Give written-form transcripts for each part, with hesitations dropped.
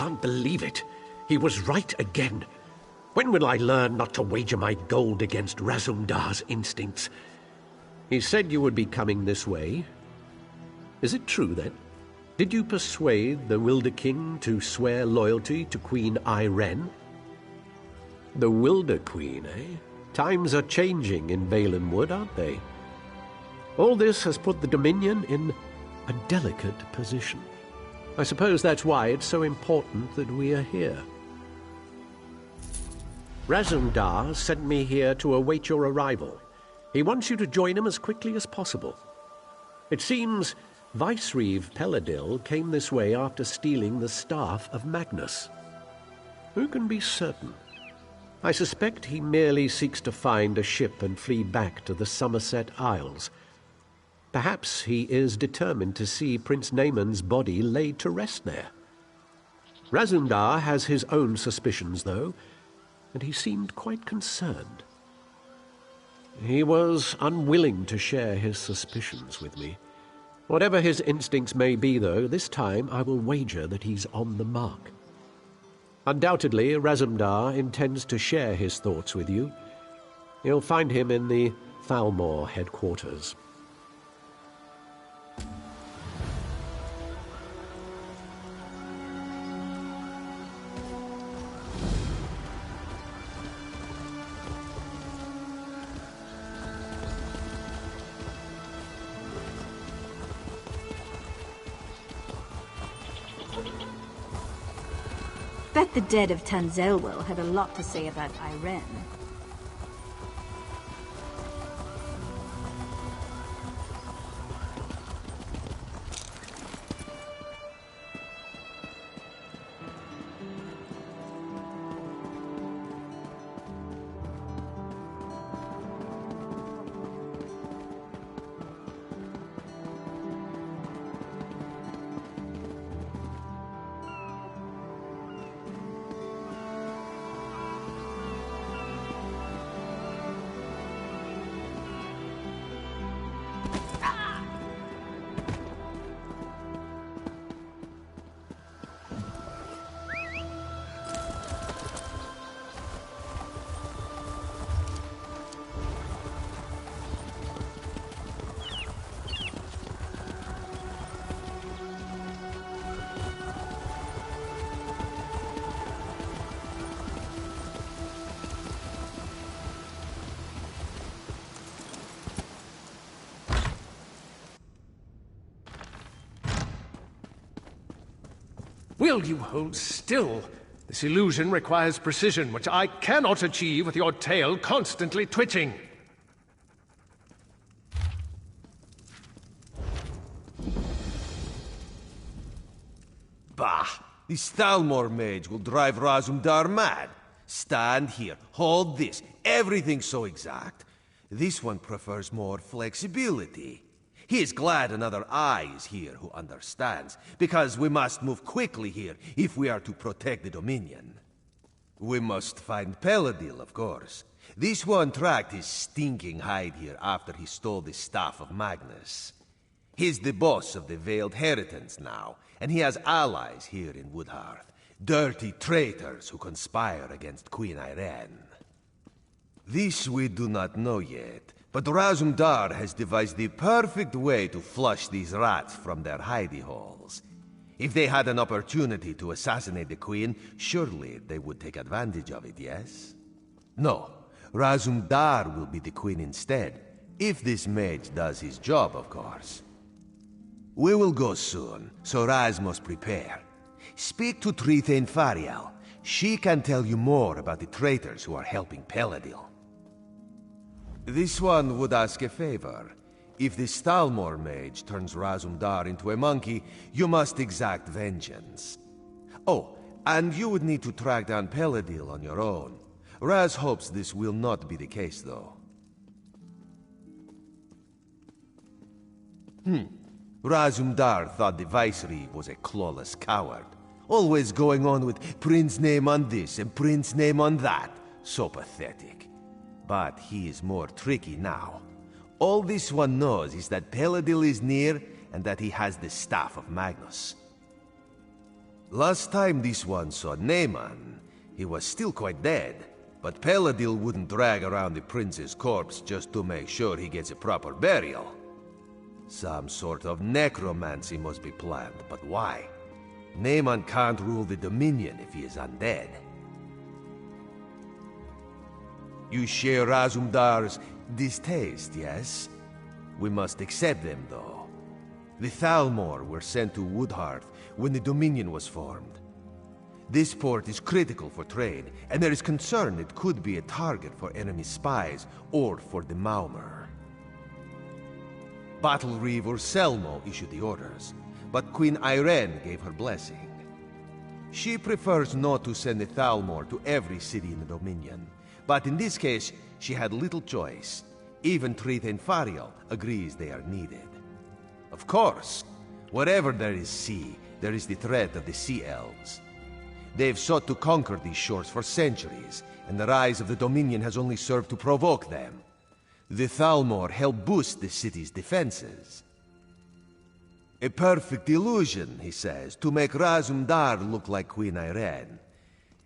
can't believe it. He was right again. When will I learn not to wager my gold against Razumdar's instincts? He said you would be coming this way. Is it true, then? Did you persuade the Wilder King to swear loyalty to Queen Irene? The Wilder Queen, eh? Times are changing in Balinwood, aren't they? All this has put the Dominion in a delicate position. I suppose that's why it's so important that we are here. Razumdar sent me here to await your arrival. He wants you to join him as quickly as possible. It seems Vicereeve Peladil came this way after stealing the staff of Magnus. Who can be certain? I suspect he merely seeks to find a ship and flee back to the Somerset Isles. Perhaps he is determined to see Prince Naaman's body laid to rest there. Razumdar has his own suspicions, though, and he seemed quite concerned. He was unwilling to share his suspicions with me. Whatever his instincts may be, though, this time I will wager that he's on the mark. Undoubtedly, Razumdar intends to share his thoughts with you. You'll find him in the Thalmor headquarters. Bet the dead of Tanzelwell had a lot to say about Irene. Will you hold still? This illusion requires precision, which I cannot achieve with your tail constantly twitching. Bah! This Thalmor mage will drive Razumdar mad. Stand here, hold this, everything's so exact. This one prefers more flexibility. He is glad another eye is here who understands, because we must move quickly here if we are to protect the Dominion. We must find Peladil, of course. This one tracked his stinking hide here after he stole the staff of Magnus. He's the boss of the Veiled Heritance now, and he has allies here in Woodhearth. Dirty traitors who conspire against Queen Irene. This we do not know yet, but Razumdar has devised the perfect way to flush these rats from their hidey holes. If they had an opportunity to assassinate the Queen, surely they would take advantage of it, yes? No, Razumdar will be the Queen instead, if this mage does his job, of course. We will go soon, so Raz must prepare. Speak to Trithane Fariel. She can tell you more about the traitors who are helping Peladil. This one would ask a favor. If the Thalmor mage turns Razumdar into a monkey, you must exact vengeance. Oh, and you would need to track down Peladil on your own. Raz hopes this will not be the case, though. Razumdar thought the Vicereeve was a clawless coward. Always going on with Prince name on this and Prince name on that. So pathetic. But he is more tricky now. All this one knows is that Peladil is near and that he has the staff of Magnus. Last time this one saw Naaman, he was still quite dead. But Peladil wouldn't drag around the prince's corpse just to make sure he gets a proper burial. Some sort of necromancy must be planned, but why? Naaman can't rule the Dominion if he is undead. You share Razumdar's distaste, yes? We must accept them, though. The Thalmor were sent to Woodhearth when the Dominion was formed. This port is critical for trade, and there is concern it could be a target for enemy spies or for the Maumur. Battlereeve or Selmo issued the orders, but Queen Irene gave her blessing. She prefers not to send the Thalmor to every city in the Dominion, but in this case, she had little choice. Even Trithain Fariel agrees they are needed. Of course, wherever there is sea, there is the threat of the Sea Elves. They've sought to conquer these shores for centuries, and the rise of the Dominion has only served to provoke them. The Thalmor help boost the city's defenses. A perfect illusion, he says, to make Razumdar look like Queen Irene.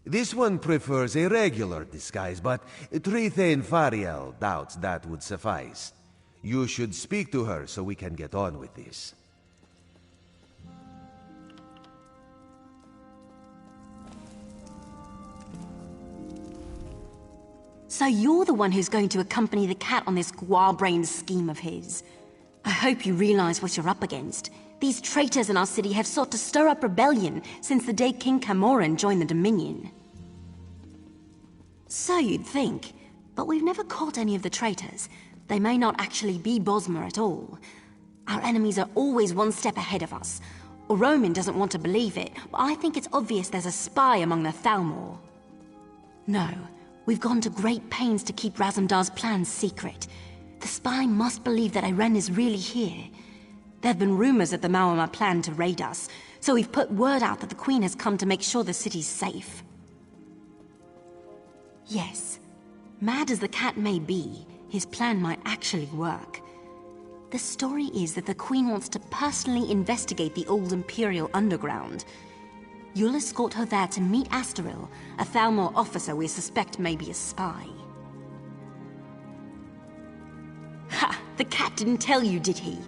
This one prefers a regular disguise, but Trithain Fariel doubts that would suffice. You should speak to her so we can get on with this. So you're the one who's going to accompany the cat on this square-brained scheme of his. I hope you realize what you're up against. These traitors in our city have sought to stir up rebellion since the day King Camoran joined the Dominion. So you'd think, but we've never caught any of the traitors. They may not actually be Bosmer at all. Our enemies are always one step ahead of us. Roman doesn't want to believe it, but I think it's obvious there's a spy among the Thalmor. No. We've gone to great pains to keep Razumdar's plans secret. The spy must believe that Irene is really here. There have been rumors that the Maumur plan to raid us, so we've put word out that the Queen has come to make sure the city's safe. Yes, mad as the cat may be, his plan might actually work. The story is that the Queen wants to personally investigate the old Imperial underground. You'll escort her there to meet Astaril, a Thalmor officer we suspect may be a spy. Ha! The cat didn't tell you, did he?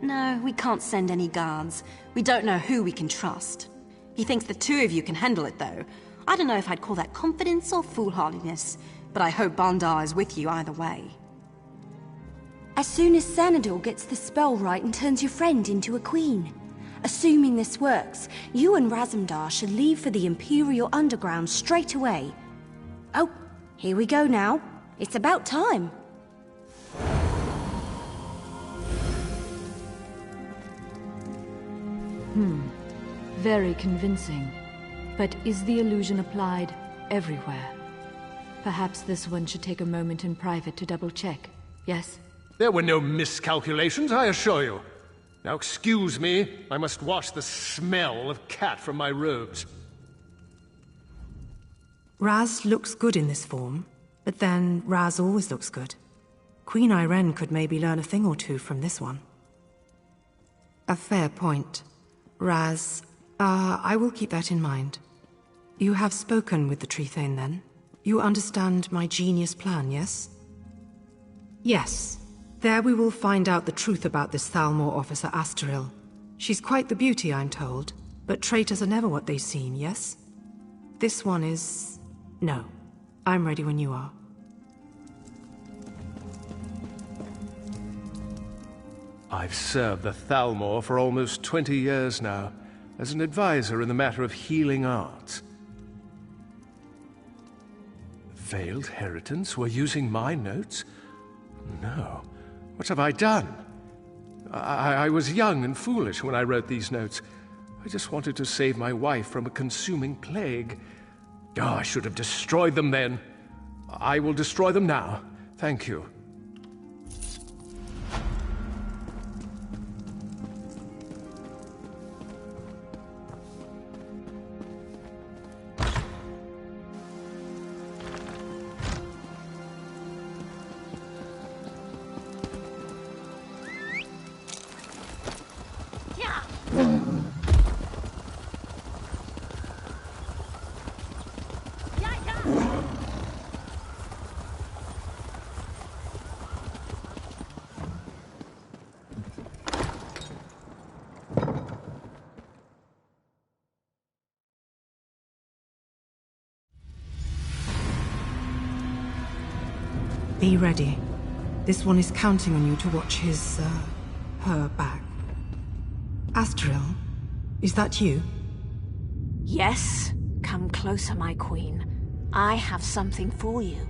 No, we can't send any guards. We don't know who we can trust. He thinks the two of you can handle it, though. I don't know if I'd call that confidence or foolhardiness, but I hope Bandar is with you either way. As soon as Xanador gets the spell right and turns your friend into a queen. Assuming this works, you and Razumdar should leave for the Imperial Underground straight away. Oh, here we go now. It's about time. Very convincing. But is the illusion applied everywhere? Perhaps this one should take a moment in private to double-check, yes? There were no miscalculations, I assure you. Now excuse me, I must wash the smell of cat from my robes. Raz looks good in this form, but then Raz always looks good. Queen Irene could maybe learn a thing or two from this one. A fair point. Raz, I will keep that in mind. You have spoken with the Trithain then? You understand my genius plan, yes? Yes. There we will find out the truth about this Thalmor officer Astaril. She's quite the beauty, I'm told, but traitors are never what they seem, yes? This one is... no. I'm ready when you are. I've served the Thalmor for almost 20 years now, as an advisor in the matter of healing arts. Veiled Heritants were using my notes? No. What have I done? I was young and foolish when I wrote these notes. I just wanted to save my wife from a consuming plague. Oh, I should have destroyed them then. I will destroy them now. Thank you. Be ready. This one is counting on you to watch her back. Asteril, is that you? Yes. Come closer, my queen. I have something for you.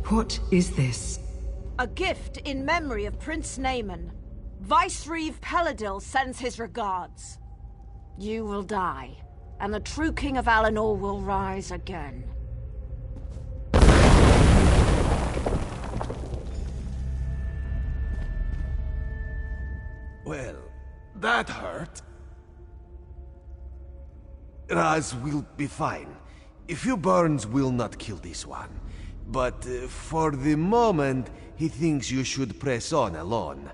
What is this? A gift in memory of Prince Naaman. Vice-Reeve Peladil sends his regards. You will die, and the true King of Alinor will rise again. Well, that hurt. Raz will be fine. A few burns will not kill this one. But for the moment, he thinks you should press on alone.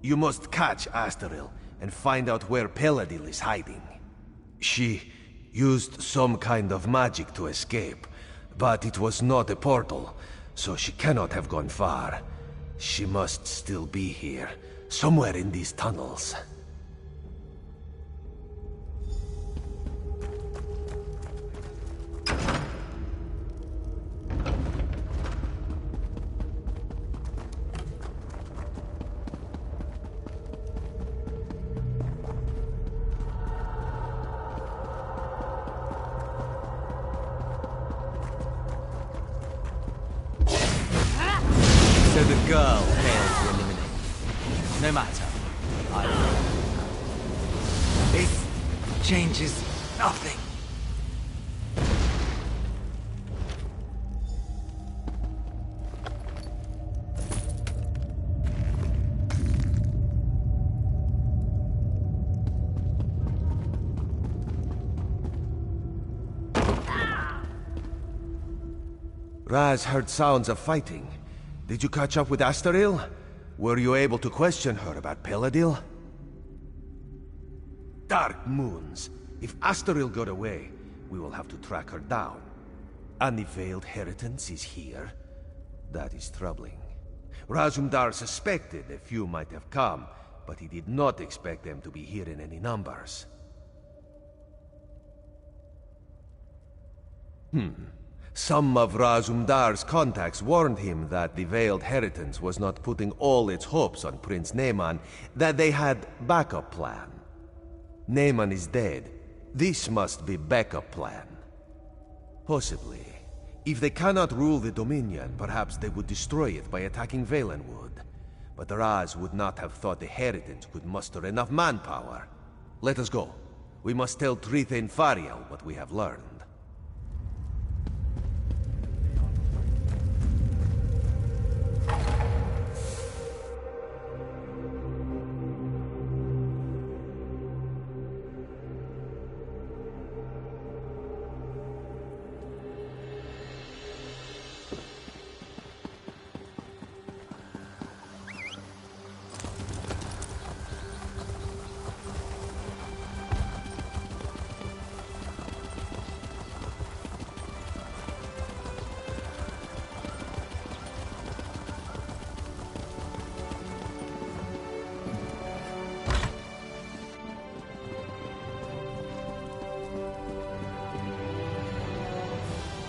You must catch Asteril and find out where Peladil is hiding. She used some kind of magic to escape, but it was not a portal, so she cannot have gone far. She must still be here, somewhere in these tunnels. So the girl failed to eliminate. No matter. This changes nothing. Raz heard sounds of fighting. Did you catch up with Asteril? Were you able to question her about Peladil? Dark moons. If Asteril got away, we will have to track her down. And the Veiled Heritance is here? That is troubling. Razumdar suspected a few might have come, but he did not expect them to be here in any numbers. Some of Razumdar's contacts warned him that the Veiled Heritance was not putting all its hopes on Prince Naaman, that they had backup plan. Naaman is dead. This must be backup plan. Possibly. If they cannot rule the Dominion, perhaps they would destroy it by attacking Valenwood. But Raz would not have thought the Heritance could muster enough manpower. Let us go. We must tell Trithain Fariel what we have learned.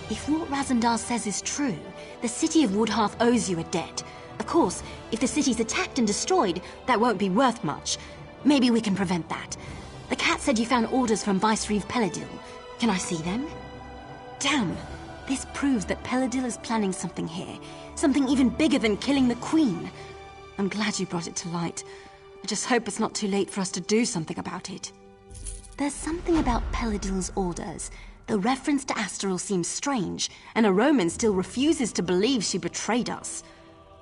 If what Razumdar says is true, the city of Woodhearth owes you a debt. Of course, if the city's attacked and destroyed, that won't be worth much. Maybe we can prevent that. The cat said you found orders from Vice-Reeve Peladil. Can I see them? Damn! This proves that Peladil is planning something here. Something even bigger than killing the Queen. I'm glad you brought it to light. I just hope it's not too late for us to do something about it. There's something about Peladil's orders. The reference to Asteril seems strange, and a Roman still refuses to believe she betrayed us.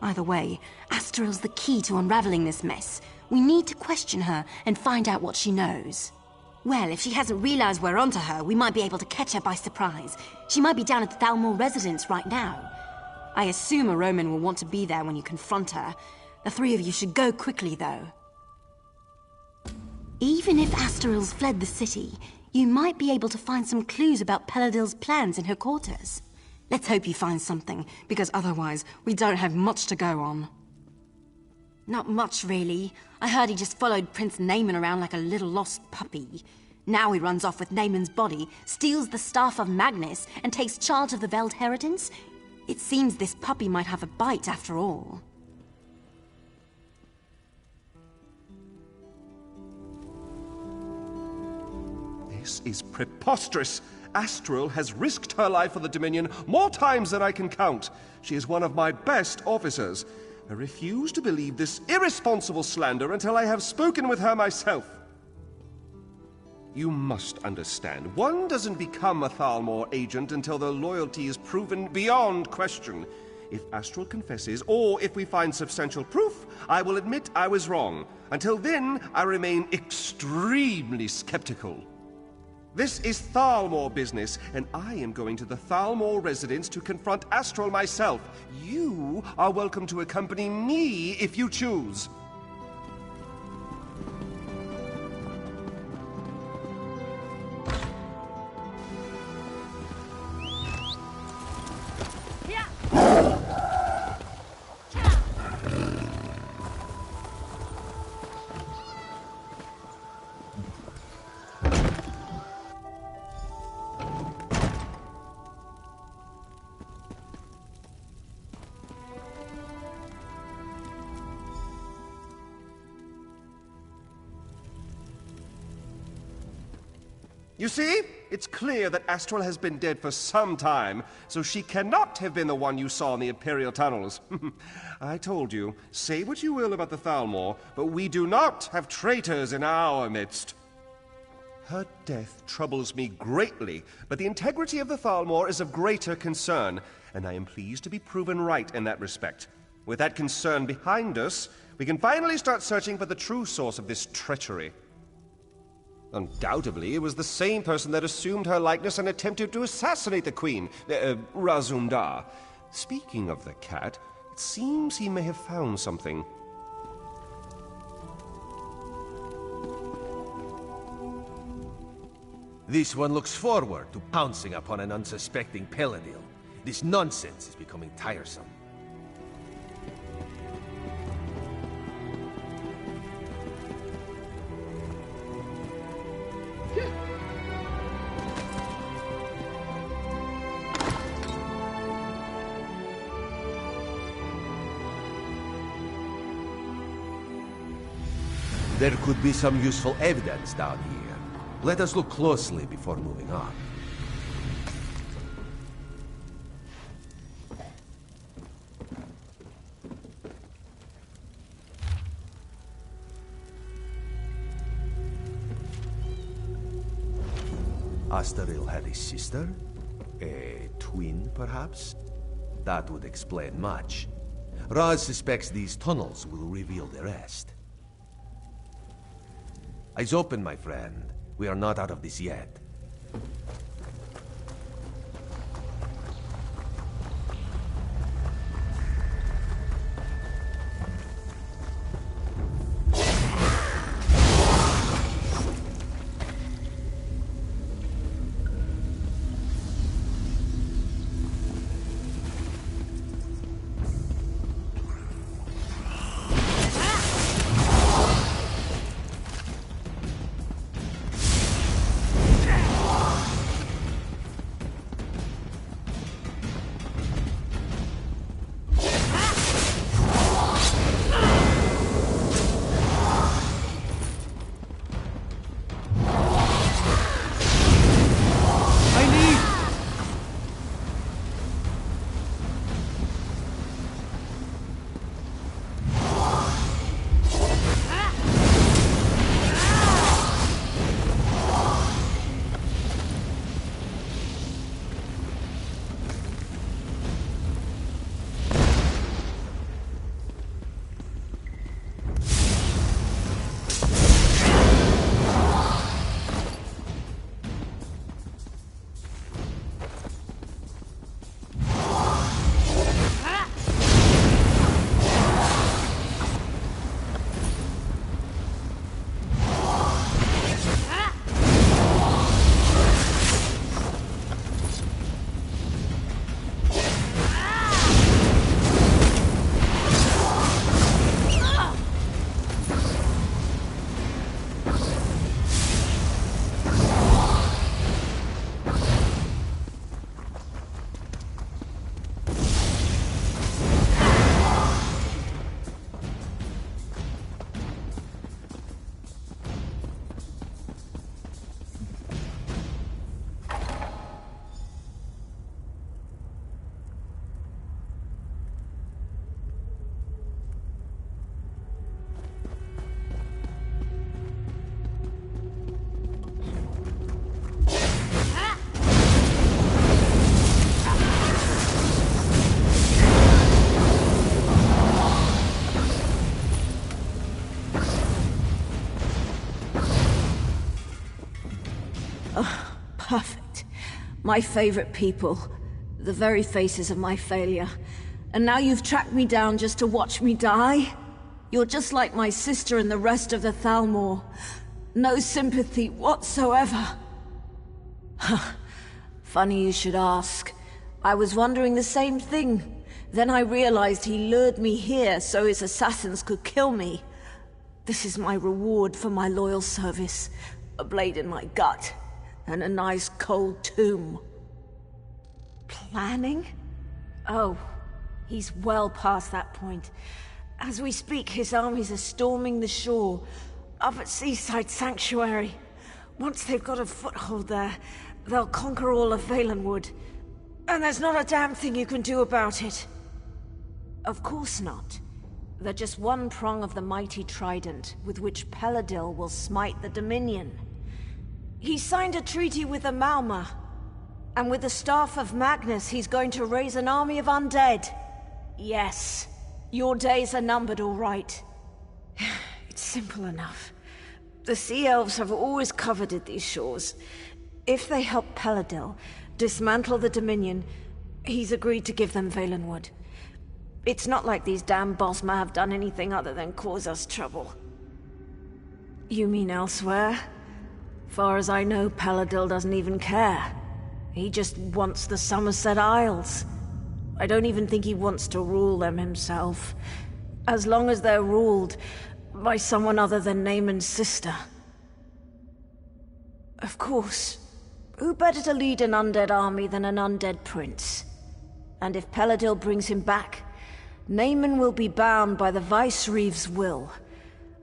Either way, Asteril's the key to unraveling this mess. We need to question her and find out what she knows. Well, if she hasn't realized we're onto her, we might be able to catch her by surprise. She might be down at the Thalmor residence right now. I assume a Roman will want to be there when you confront her. The three of you should go quickly, though. Even if Asteril's fled the city, you might be able to find some clues about Peladil's plans in her quarters. Let's hope you find something, because otherwise we don't have much to go on. Not much, really. I heard he just followed Prince Naaman around like a little lost puppy. Now he runs off with Naaman's body, steals the staff of Magnus, and takes charge of the Veld Heritance. It seems this puppy might have a bite after all. This is preposterous. Astral has risked her life for the Dominion more times than I can count. She is one of my best officers. I refuse to believe this irresponsible slander until I have spoken with her myself. You must understand, one doesn't become a Thalmor agent until their loyalty is proven beyond question. If Astral confesses, or if we find substantial proof, I will admit I was wrong. Until then, I remain extremely skeptical. This is Thalmor business, and I am going to the Thalmor residence to confront Astral myself. You are welcome to accompany me if you choose. You see, it's clear that Astral has been dead for some time, so she cannot have been the one you saw in the Imperial tunnels. I told you, say what you will about the Thalmor, but we do not have traitors in our midst. Her death troubles me greatly, but the integrity of the Thalmor is of greater concern, and I am pleased to be proven right in that respect. With that concern behind us, we can finally start searching for the true source of this treachery. Undoubtedly, it was the same person that assumed her likeness and attempted to assassinate the Queen, Razumdar. Speaking of the cat, it seems he may have found something. This one looks forward to pouncing upon an unsuspecting Peladil. This nonsense is becoming tiresome. There could be some useful evidence down here. Let us look closely before moving on. Astaril had a sister? A twin, perhaps? That would explain much. Raz suspects these tunnels will reveal the rest. Eyes open, my friend. We are not out of this yet. Oh, perfect. My favorite people. The very faces of my failure. And now you've tracked me down just to watch me die? You're just like my sister and the rest of the Thalmor. No sympathy whatsoever. Funny you should ask. I was wondering the same thing. Then I realized he lured me here so his assassins could kill me. This is my reward for my loyal service. A blade in my gut, and a nice cold tomb. Planning? Oh, he's well past that point. As we speak, his armies are storming the shore, up at Seaside Sanctuary. Once they've got a foothold there, they'll conquer all of Valenwood. And there's not a damn thing you can do about it. Of course not. They're just one prong of the mighty trident with which Peladil will smite the Dominion. He signed a treaty with the Malma, and with the staff of Magnus he's going to raise an army of undead. Yes, your days are numbered, all right. It's simple enough. The Sea Elves have always coveted these shores. If they help Peladil dismantle the Dominion, he's agreed to give them Valenwood. It's not like these damn Bosma have done anything other than cause us trouble. You mean elsewhere? Far as I know, Peladil doesn't even care. He just wants the Somerset Isles. I don't even think he wants to rule them himself. As long as they're ruled by someone other than Naaman's sister. Of course. Who better to lead an undead army than an undead prince? And if Peladil brings him back, Naaman will be bound by the Vicereeve's will.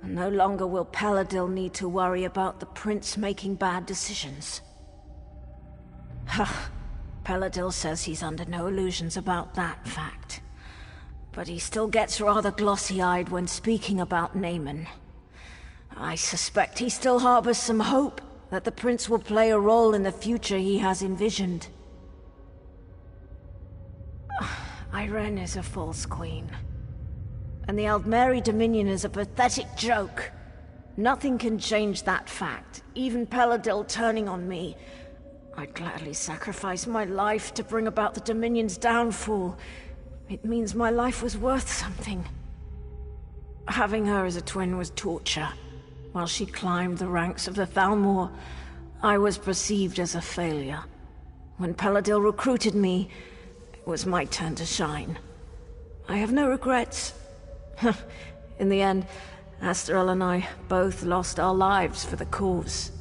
And no longer will Peladil need to worry about the prince making bad decisions. Ha! Peladil says he's under no illusions about that fact. But he still gets rather glossy-eyed when speaking about Naaman. I suspect he still harbors some hope that the prince will play a role in the future he has envisioned. Irene is a false queen. And the Aldmeri Dominion is a pathetic joke. Nothing can change that fact, even Peladil turning on me. I'd gladly sacrifice my life to bring about the Dominion's downfall. It means my life was worth something. Having her as a twin was torture. While she climbed the ranks of the Thalmor, I was perceived as a failure. When Peladil recruited me, it was my turn to shine. I have no regrets. In the end, Asterel and I both lost our lives for the cause.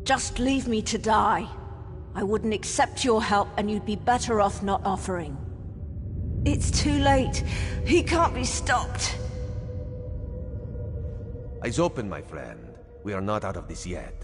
Just leave me to die. I wouldn't accept your help, and you'd be better off not offering. It's too late. He can't be stopped. Eyes open, my friend. We are not out of this yet.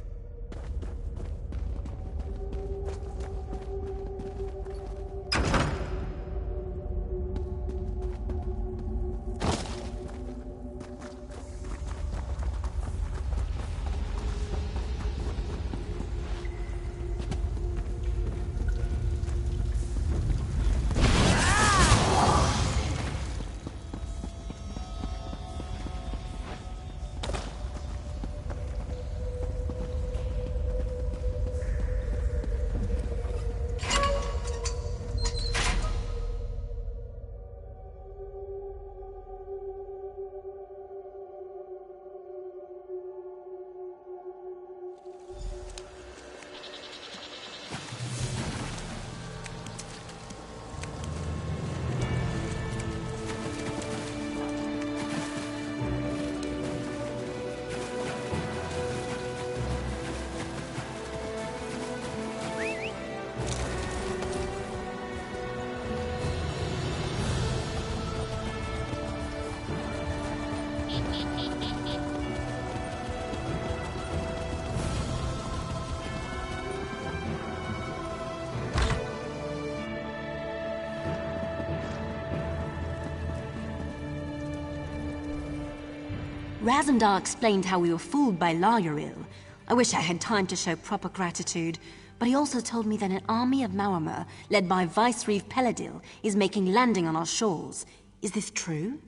Razumdar explained how we were fooled by Lauril. I wish I had time to show proper gratitude, but he also told me that an army of Maormer, led by Vicereeve Peladil, is making landing on our shores. Is this true?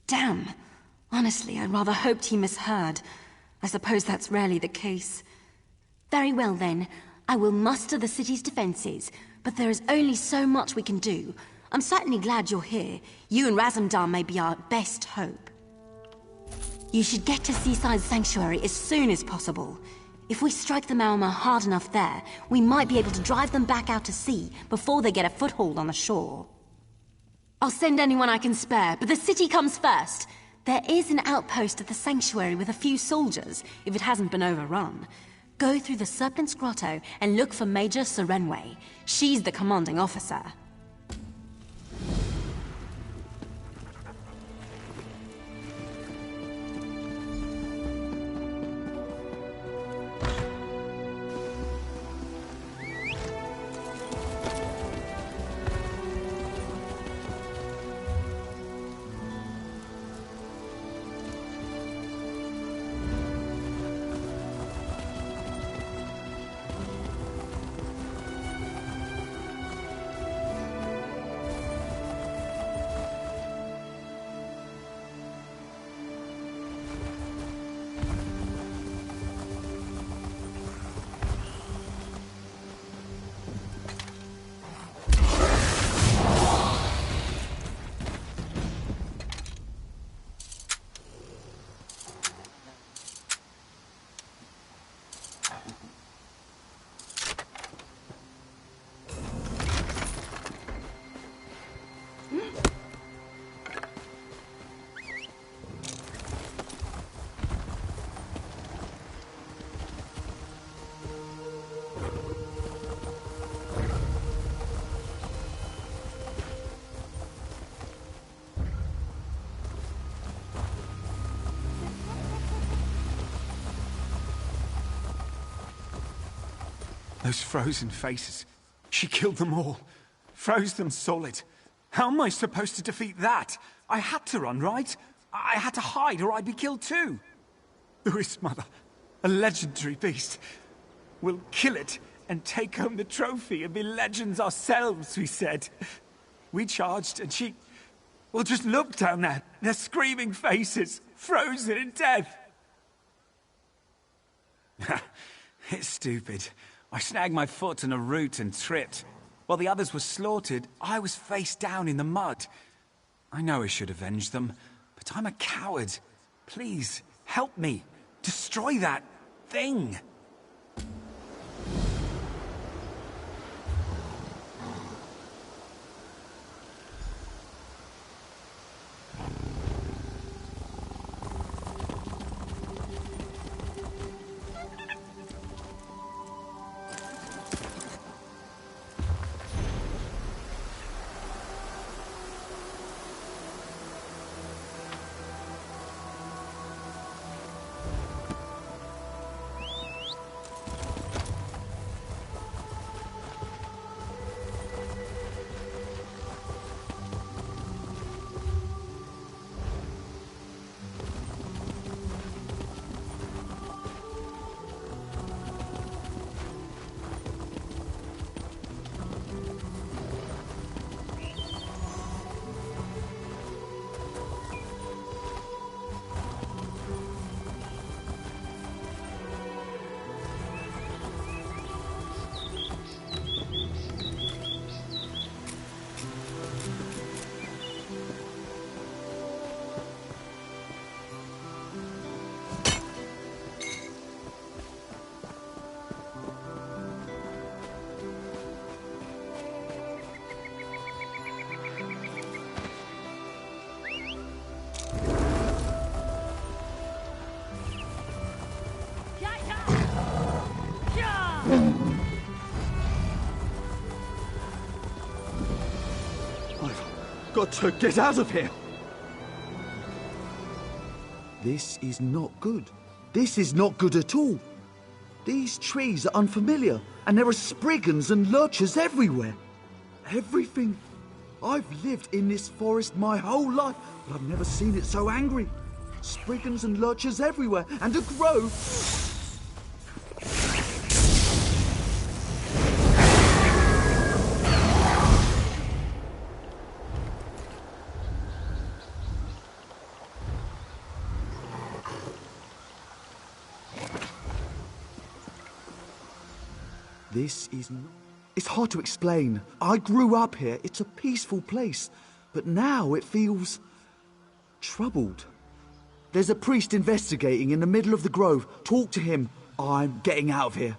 Damn. Honestly, I rather hoped he misheard. I suppose that's rarely the case. Very well then. I will muster the city's defenses, but there is only so much we can do. I'm certainly glad you're here. You and Razumdar may be our best hope. You should get to Seaside Sanctuary as soon as possible. If we strike the Maormer hard enough there, we might be able to drive them back out to sea before they get a foothold on the shore. I'll send anyone I can spare, but the city comes first. There is an outpost at the sanctuary with a few soldiers, if it hasn't been overrun. Go through the Serpent's Grotto and look for Major Serenway. She's the commanding officer. Those frozen faces. She killed them all. Froze them solid. How am I supposed to defeat that? I had to run, right? I had to hide or I'd be killed too. Who is Mother? A legendary beast. We'll kill it and take home the trophy and be legends ourselves, we said. We charged and she... Well, just look down there. Their screaming faces, frozen in death. It's stupid. I snagged my foot in a root and tripped. While the others were slaughtered, I was face down in the mud. I know I should avenge them, but I'm a coward. Please, help me. Destroy that thing. Got to get out of here! This is not good. This is not good at all. These trees are unfamiliar, and there are spriggans and lurchers everywhere. Everything. I've lived in this forest my whole life, but I've never seen it so angry. Spriggans and lurchers everywhere, and a grove... This is not... It's hard to explain. I grew up here. It's a peaceful place. But now it feels... troubled. There's a priest investigating in the middle of the grove. Talk to him. I'm getting out of here.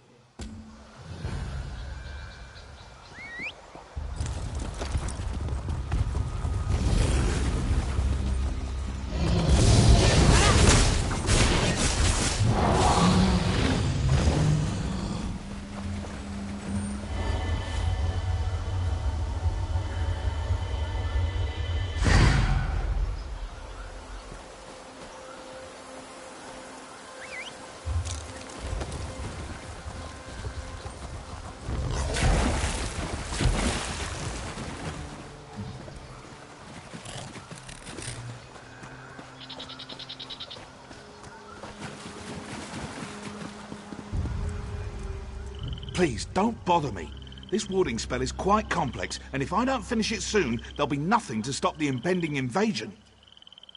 Please, don't bother me. This warding spell is quite complex, and if I don't finish it soon, there'll be nothing to stop the impending invasion.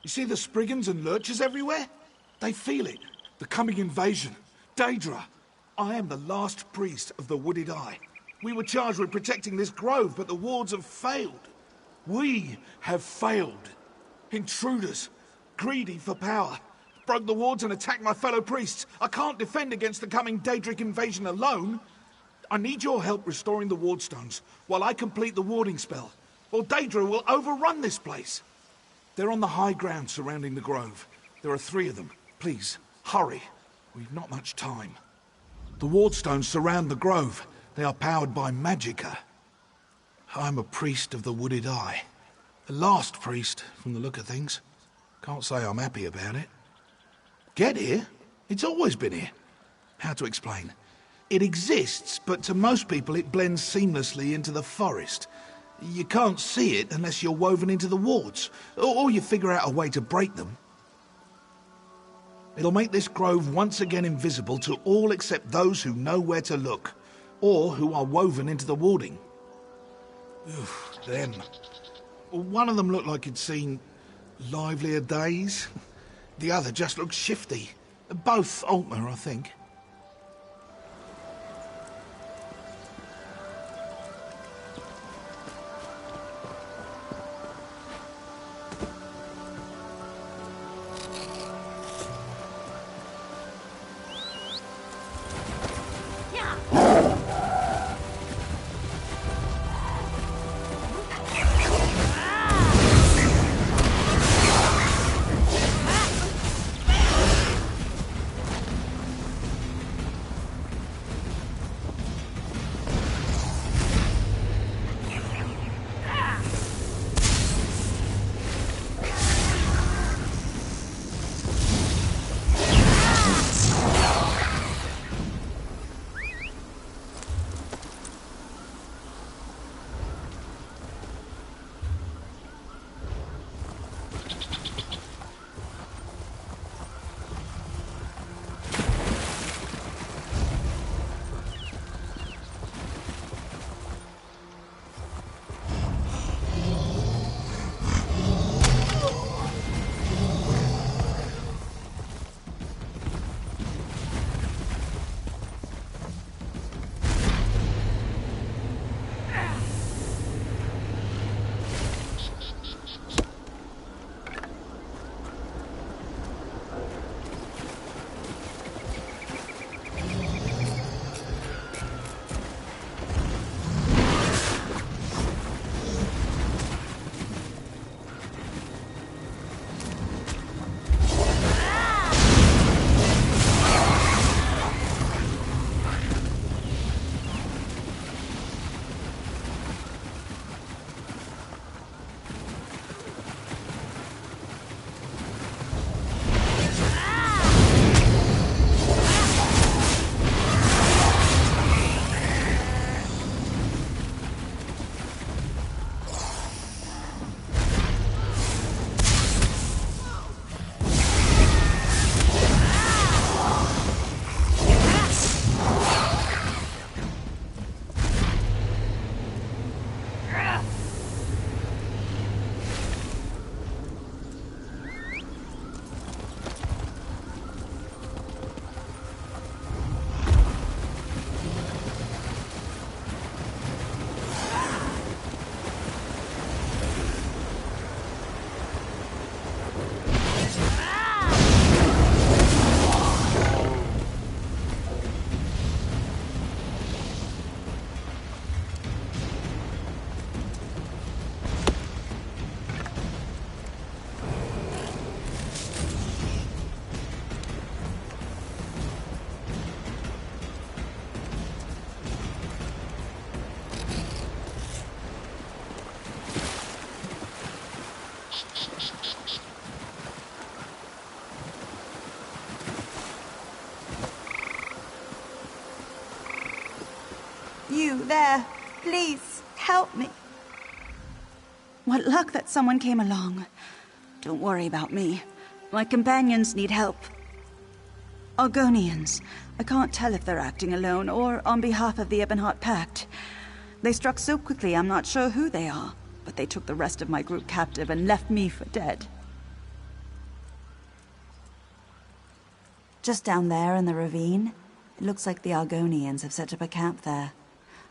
You see the Spriggans and Lurchers everywhere? They feel it. The coming invasion. Daedra, I am the last priest of the Wooded Eye. We were charged with protecting this grove, but the wards have failed. We have failed. Intruders, greedy for power, broke the wards and attacked my fellow priests. I can't defend against the coming Daedric invasion alone. I need your help restoring the wardstones while I complete the warding spell, or Daedra will overrun this place. They're on the high ground surrounding the grove. There are 3 of them. Please, hurry. We've not much time. The wardstones surround the grove. They are powered by magicka. I'm a priest of the Wooded Eye. The last priest, from the look of things. Can't say I'm happy about it. Get here? It's always been here. How to explain? It exists, but to most people it blends seamlessly into the forest. You can't see it unless you're woven into the wards, or you figure out a way to break them. It'll make this grove once again invisible to all except those who know where to look, or who are woven into the warding. Them. One of them looked like he'd seen livelier days. The other just looked shifty. Both Altmer, I think. you there. Please, help me. What luck that someone came along. Don't worry about me. My companions need help. Argonians. I can't tell if they're acting alone or on behalf of the Ebonheart Pact. They struck so quickly I'm not sure who they are, but they took the rest of my group captive and left me for dead. Just down there in the ravine, it looks like the Argonians have set up a camp there.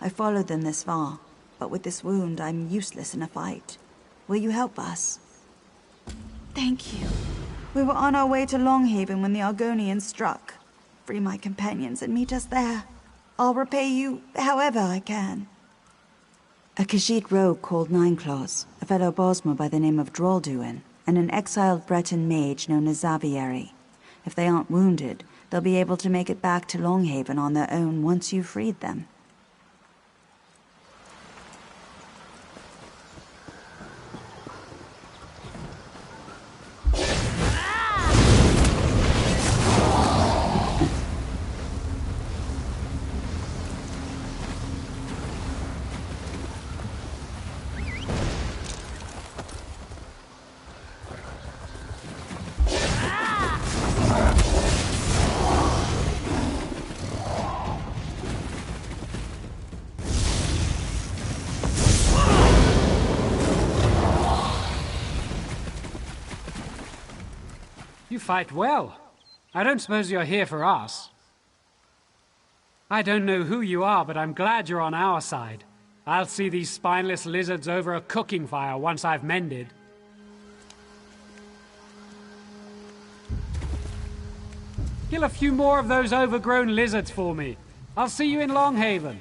I followed them this far, but with this wound, I'm useless in a fight. Will you help us? Thank you. We were on our way to Longhaven when the Argonians struck. Free my companions and meet us there. I'll repay you however I can. A Khajiit rogue called Nineclaws, a fellow Bosmer by the name of Drolduin, and an exiled Breton mage known as Xavieri. If they aren't wounded, they'll be able to make it back to Longhaven on their own once you've freed them. You fight well. I don't suppose you're here for us. I don't know who you are, but I'm glad you're on our side. I'll see these spineless lizards over a cooking fire once I've mended. Kill a few more of those overgrown lizards for me. I'll see you in Longhaven.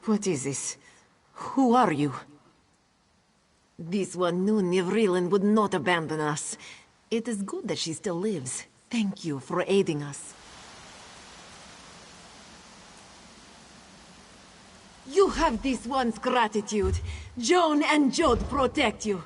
What is this? Who are you? This one knew Nivrilin would not abandon us. It is good that she still lives. Thank you for aiding us. You have this one's gratitude. Joan and Jod protect you.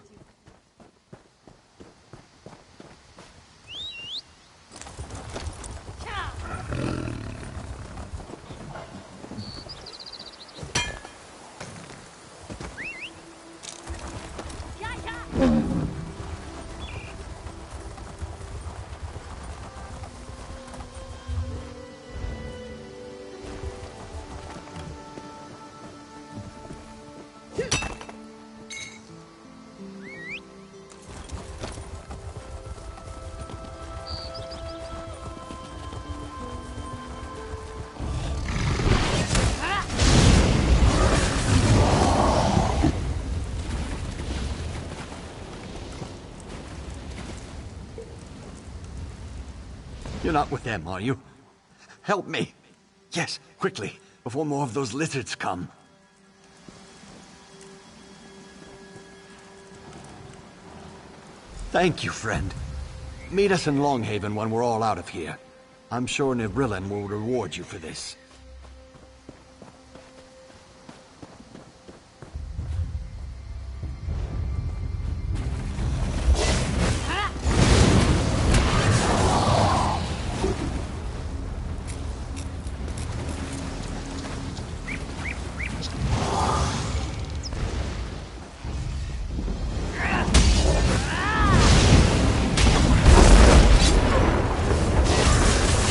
You're not with them, are you? Help me. Yes, quickly, before more of those lizards come. Thank you, friend. Meet us in Longhaven when we're all out of here. I'm sure Nivrilin will reward you for this.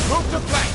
Move to flank!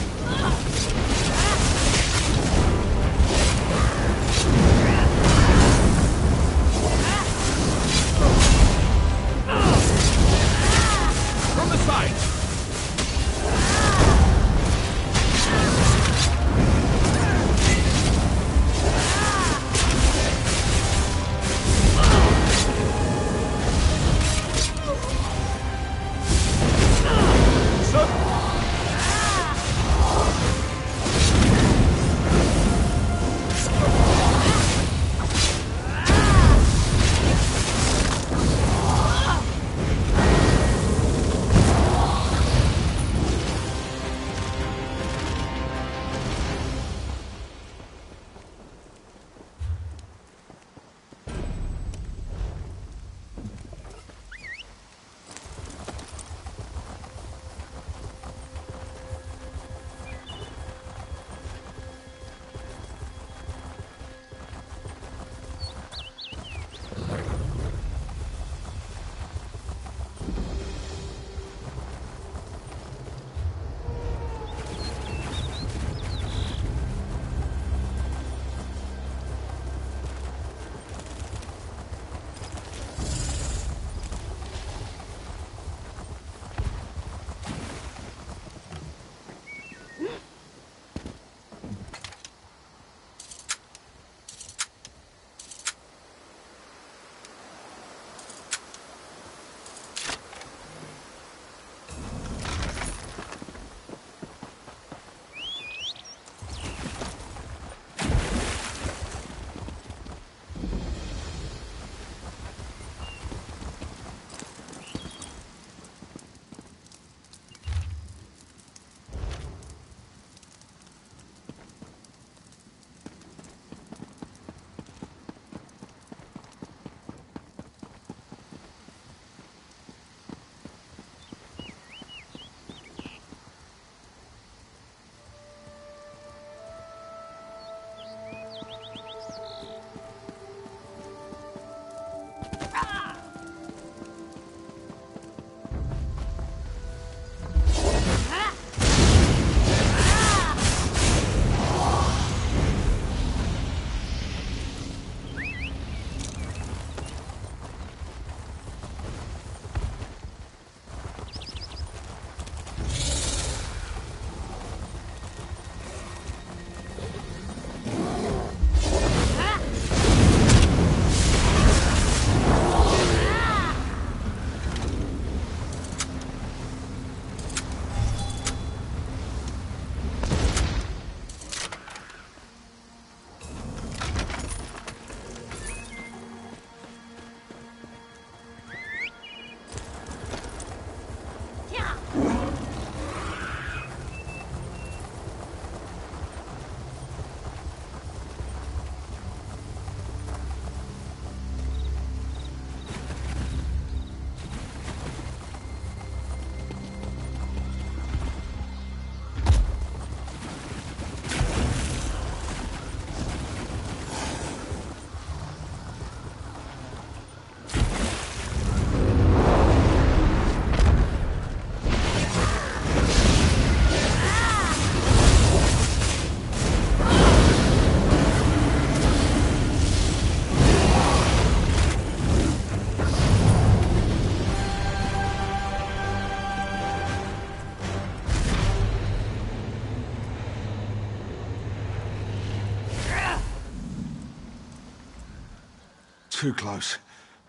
too close.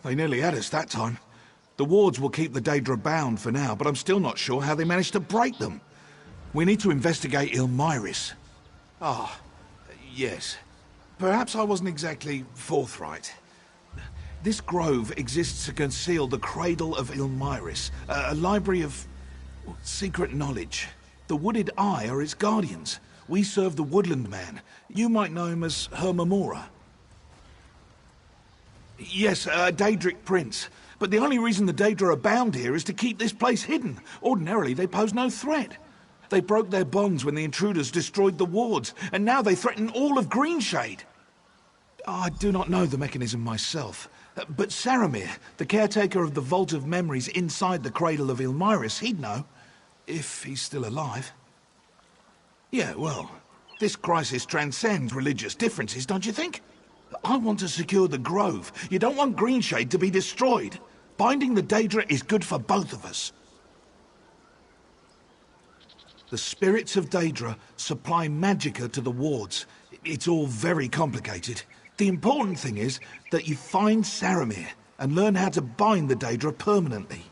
They nearly had us that time. The wards will keep the Daedra bound for now, but I'm still not sure how they managed to break them. We need to investigate Ilmyris. Ah, yes. Perhaps I wasn't exactly forthright. This grove exists to conceal the Cradle of Ilmyris, a library of secret knowledge. The Wooded Eye are its guardians. We serve the Woodland Man. You might know him as Hermamora. Yes, a Daedric prince. But the only reason the Daedra are bound here is to keep this place hidden. Ordinarily, they pose no threat. They broke their bonds when the intruders destroyed the wards, and now they threaten all of Greenshade. I do not know the mechanism myself, but Saramir, the caretaker of the Vault of Memories inside the Cradle of Ilmyris, he'd know, if he's still alive. Yeah, well, this crisis transcends religious differences, don't you think? I want to secure the Grove. You don't want Greenshade to be destroyed. Binding the Daedra is good for both of us. The spirits of Daedra supply magicka to the wards. It's all very complicated. The important thing is that you find Saramir and learn how to bind the Daedra permanently.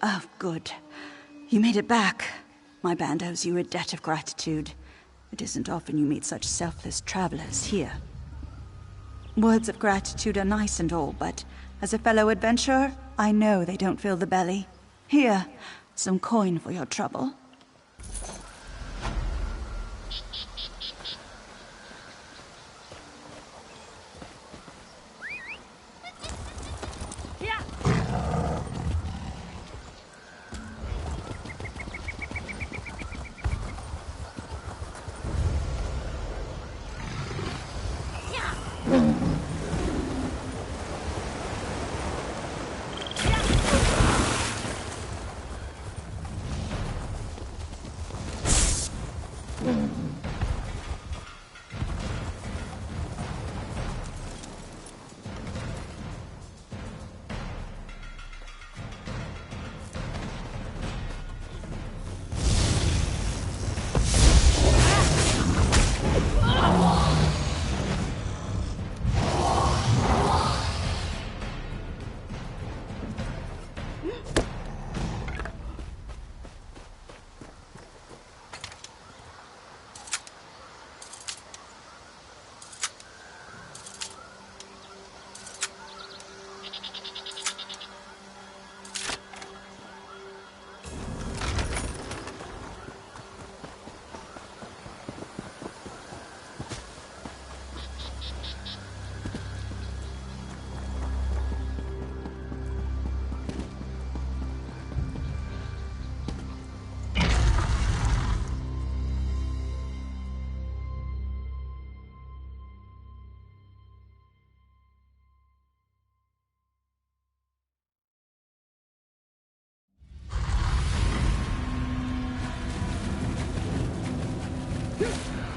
Oh, good. You made it back. My band owes you a debt of gratitude. It isn't often you meet such selfless travelers here. Words of gratitude are nice and all, but as a fellow adventurer, I know they don't fill the belly. Here, some coin for your trouble.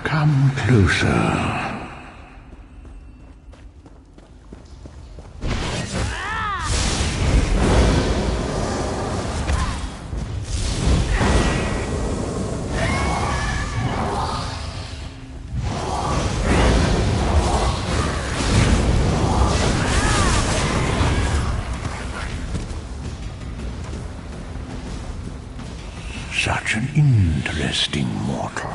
Come closer. such an interesting mortal.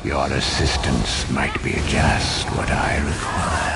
Your assistance might be just what I require.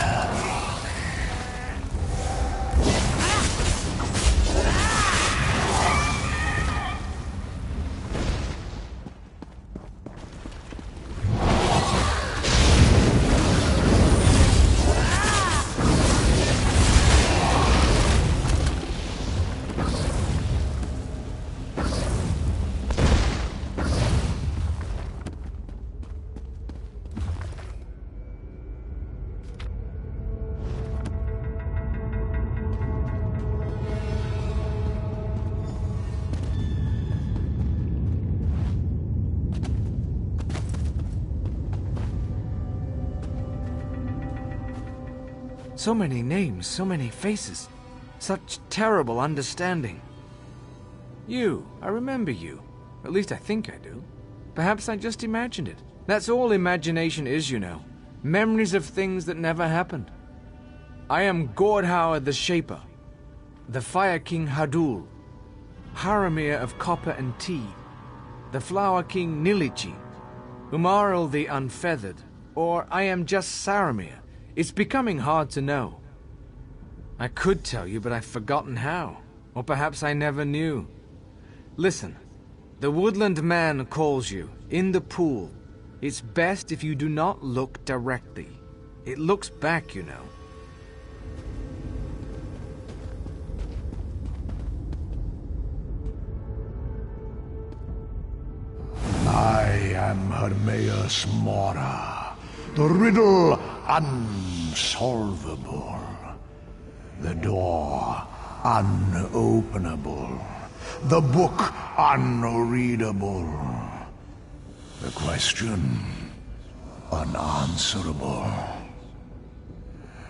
So many names, so many faces. Such terrible understanding. You, I remember you. At least I think I do. Perhaps I just imagined it. That's all imagination is, you know. Memories of things that never happened. I am Gordhauer the Shaper, the Fire King Hadul, Haramir of Copper and Tea, the Flower King Nilichi, Umaril the Unfeathered, or I am just Saramir. It's becoming hard to know. I could tell you, but I've forgotten how. Or perhaps I never knew. Listen, the woodland man calls you, in the pool. It's best if you do not look directly. It looks back, you know. I am Hermaeus Mora, the riddle unsolvable, the door unopenable, the book unreadable, the question unanswerable.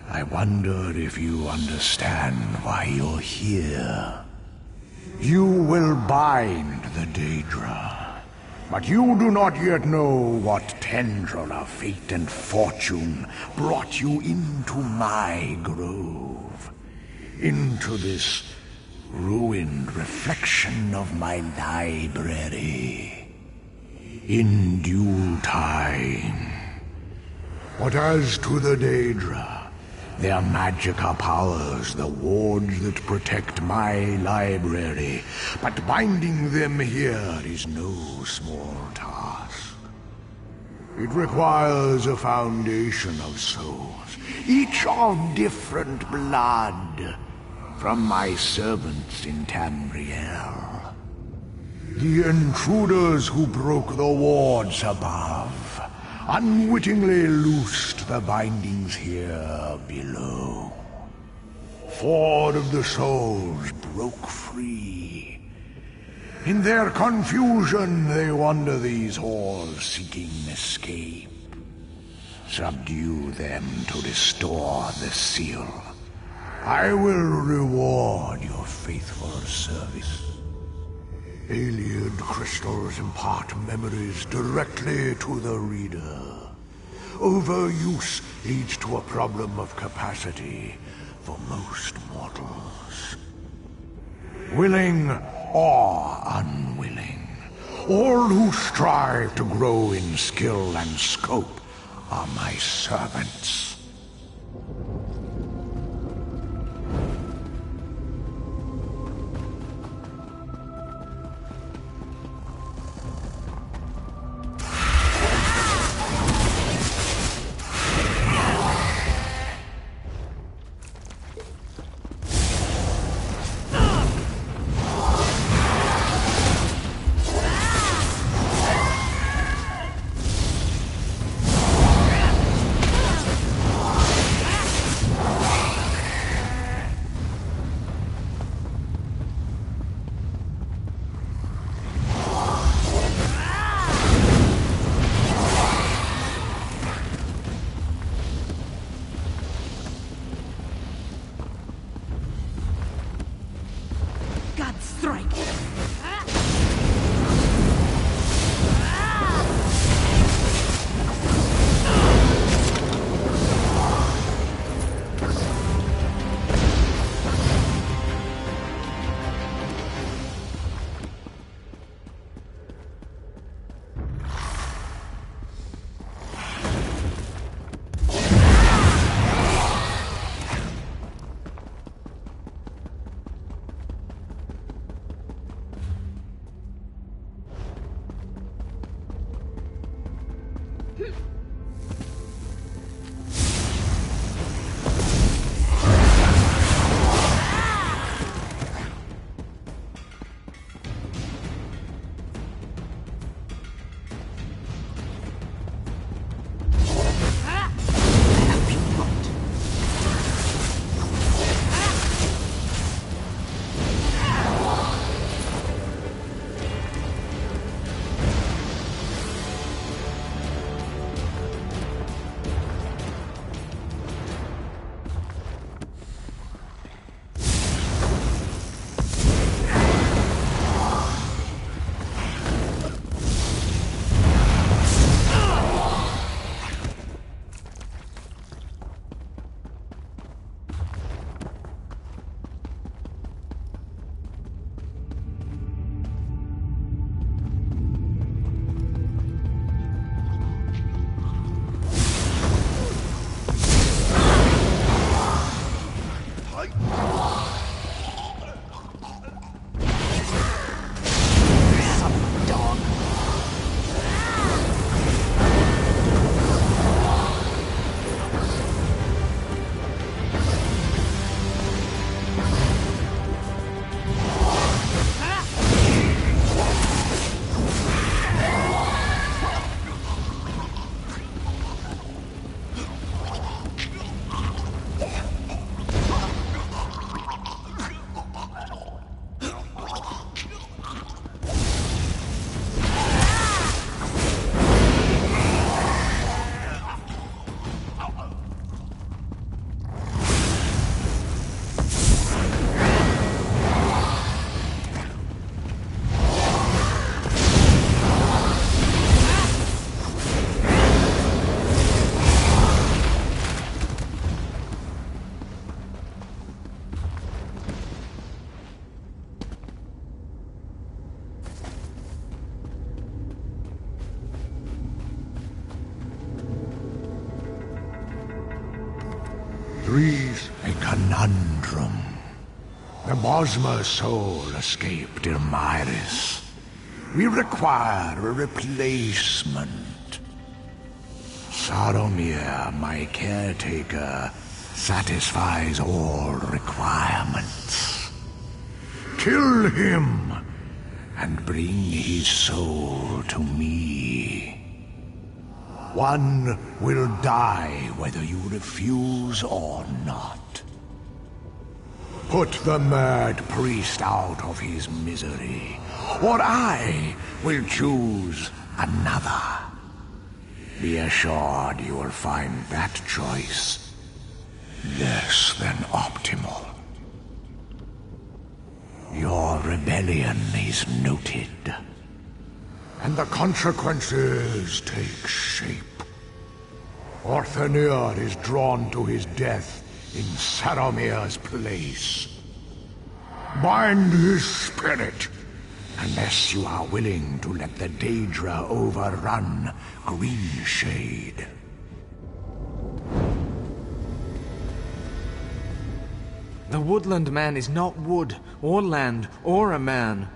I wonder if you understand why you're here. You will bind the Daedra. But you do not yet know what tendril of fate and fortune brought you into my grove, into this ruined reflection of my library. In due time. But as to the Daedra, their magic powers, the wards that protect my library, but binding them here is no small task. It requires a foundation of souls, each of different blood, from my servants in Tamriel. The intruders who broke the wards above unwittingly loosed the bindings here below. 4 of the souls broke free. In their confusion, they wander these halls seeking escape. Subdue them to restore the seal. I will reward your faithful service. Alien crystals impart memories directly to the reader. Overuse leads to a problem of capacity for most mortals. Willing or unwilling, all who strive to grow in skill and scope are my servants. strike! Three's a conundrum. The Bosmer's soul escaped Irmiris. We require a replacement. Saromir, my caretaker, satisfies all requirements. Kill him and bring his soul to me. One will die whether you refuse or not. Put the mad priest out of his misery, or I will choose another. Be assured you will find that choice less than optimal. Your rebellion is noted, and the consequences take shape. Orthanir is drawn to his death in Saromir's place. Bind his spirit, unless you are willing to let the Daedra overrun Greenshade. The woodland man is not wood, or land, or a man.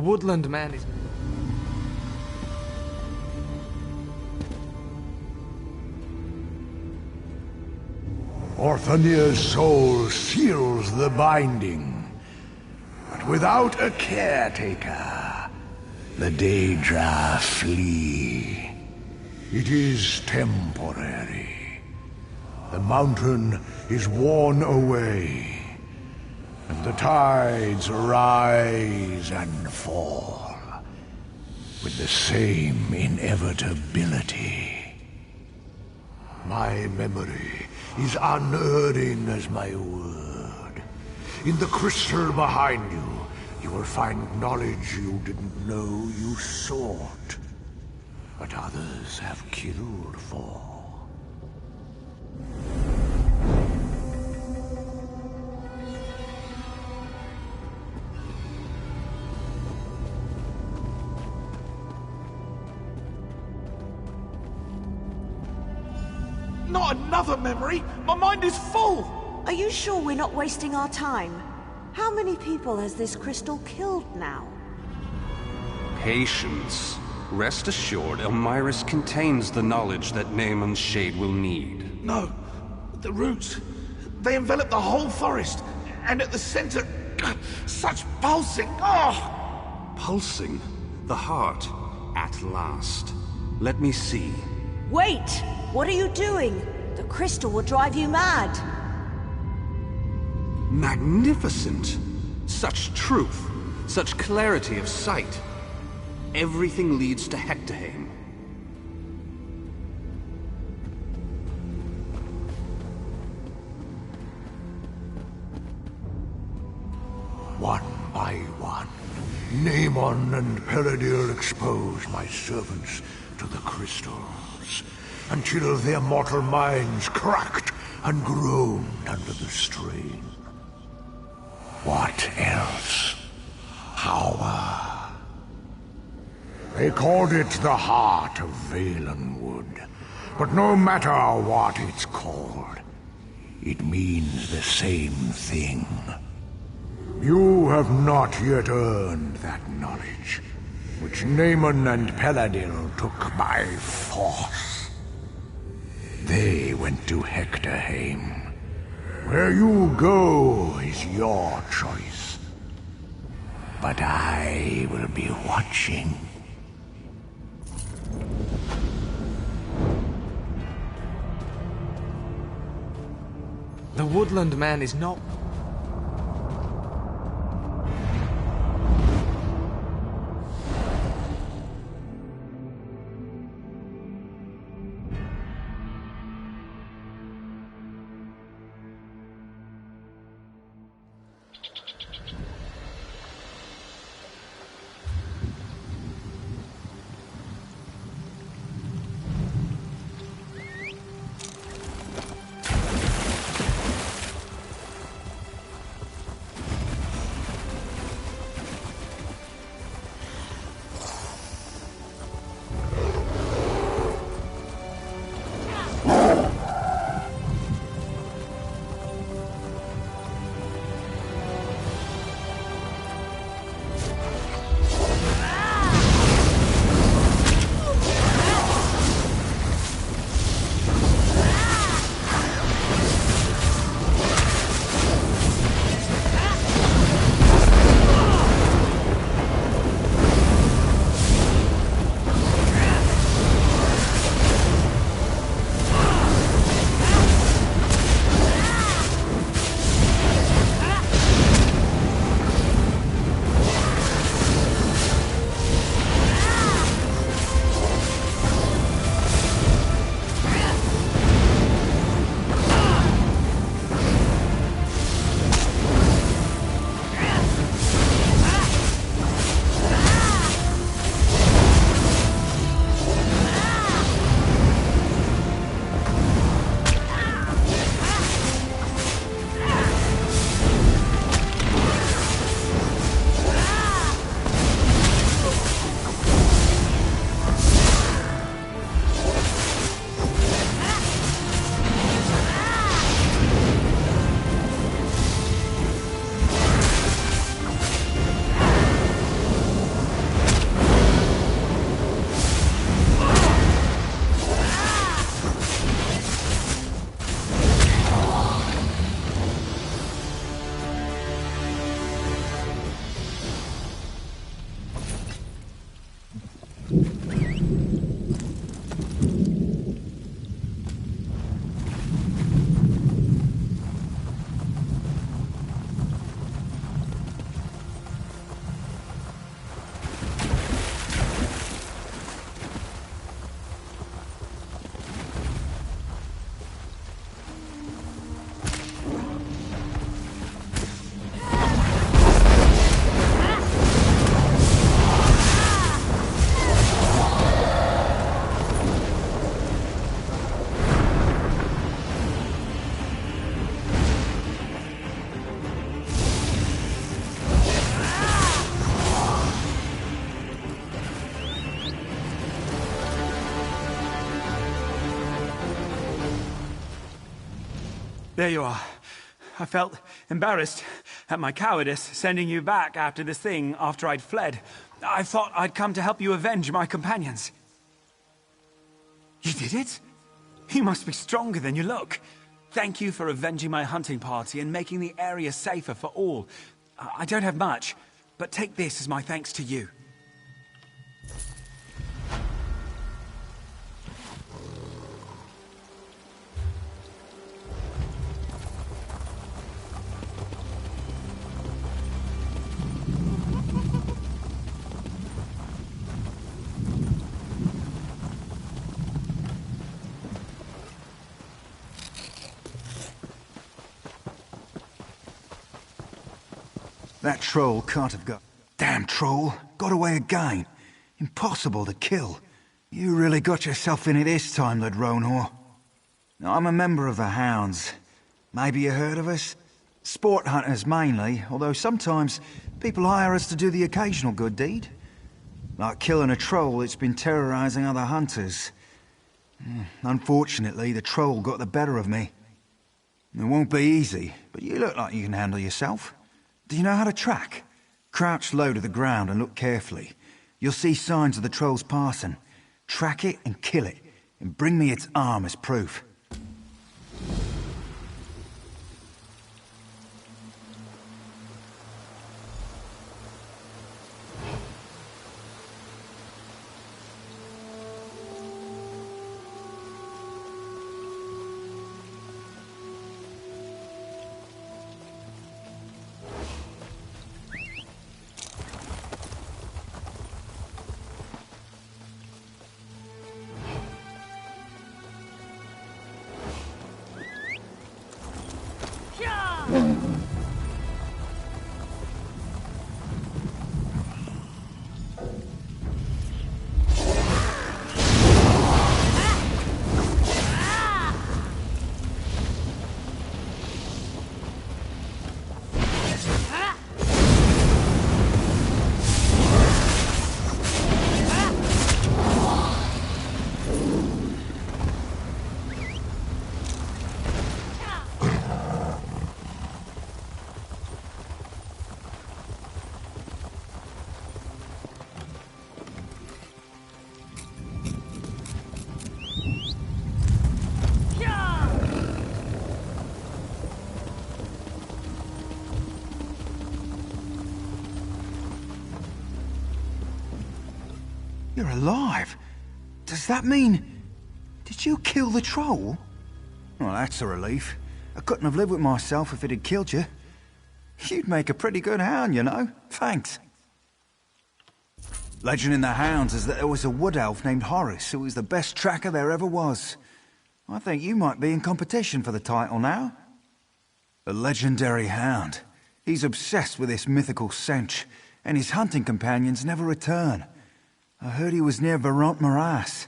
Woodland Man is... Orthania's soul seals the binding, but without a caretaker, the Daedra flee. It is temporary. The mountain is worn away, and the tides rise and fall with the same inevitability. My memory is unerring as my word. In the crystal behind you, you will find knowledge you didn't know you sought, but others have killed for. Not another memory! My mind is full! Are you sure we're not wasting our time? How many people has this crystal killed now? Patience. Rest assured, Elmyrus contains the knowledge that Naaman's shade will need. No. The roots. They envelop the whole forest. And at the center... such pulsing... Oh! Pulsing? The heart. At last. Let me see. Wait! What are you doing? The crystal will drive you mad. Magnificent! Such truth, such clarity of sight. Everything leads to Hectorheim. One by one, Naaman and Peladil expose my servants to the crystals, until their mortal minds cracked and groaned under the strain. What else? Power. They called it the heart of Valenwood, but no matter what it's called, it means the same thing. You have not yet earned that knowledge, which Naaman and Peladil took by force. They went to Hectorheim. Where you go is your choice. But I will be watching. The Woodland Man is not... There you are. I felt embarrassed at my cowardice sending you back after this thing after I'd fled. I thought I'd come to help you avenge my companions. You did it? You must be stronger than you look. Thank you for avenging my hunting party and making the area safer for all. I don't have much, but take this as my thanks to you. That troll can't have got... Damn troll! Got away again! Impossible to kill. You really got yourself in it this time, Lord Ronhor. I'm a member of the Hounds. Maybe you heard of us? Sport hunters mainly, although sometimes people hire us to do the occasional good deed. Like killing a troll that's been terrorizing other hunters. Unfortunately, the troll got the better of me. It won't be easy, but you look like you can handle yourself. Do you know how to track? Crouch low to the ground and look carefully. You'll see signs of the troll's passing. Track it and kill it, and bring me its arm as proof. You're alive. Does that mean... Did you kill the troll? Well, that's a relief. I couldn't have lived with myself if it had killed you. You'd make a pretty good hound, you know. Thanks. Legend in the Hounds is that there was a wood elf named Horace who was the best tracker there ever was. I think you might be in competition for the title now. A legendary hound. He's obsessed with this mythical stench, and his hunting companions never return. I heard he was near Veront Morass.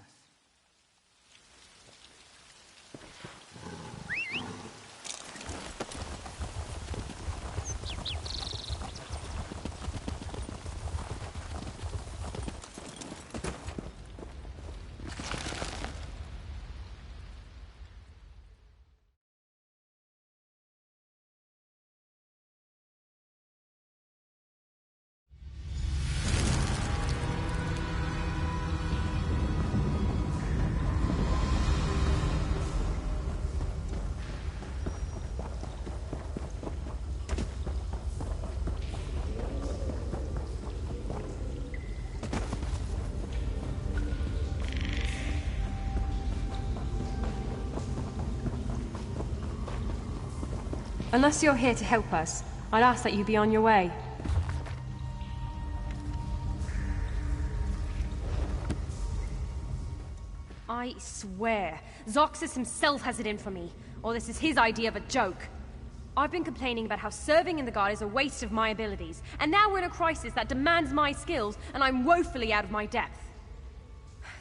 Unless you're here to help us, I'd ask that you be on your way. I swear, Zoxus himself has it in for me, or this is his idea of a joke. I've been complaining about how serving in the Guard is a waste of my abilities, and now we're in a crisis that demands my skills, and I'm woefully out of my depth.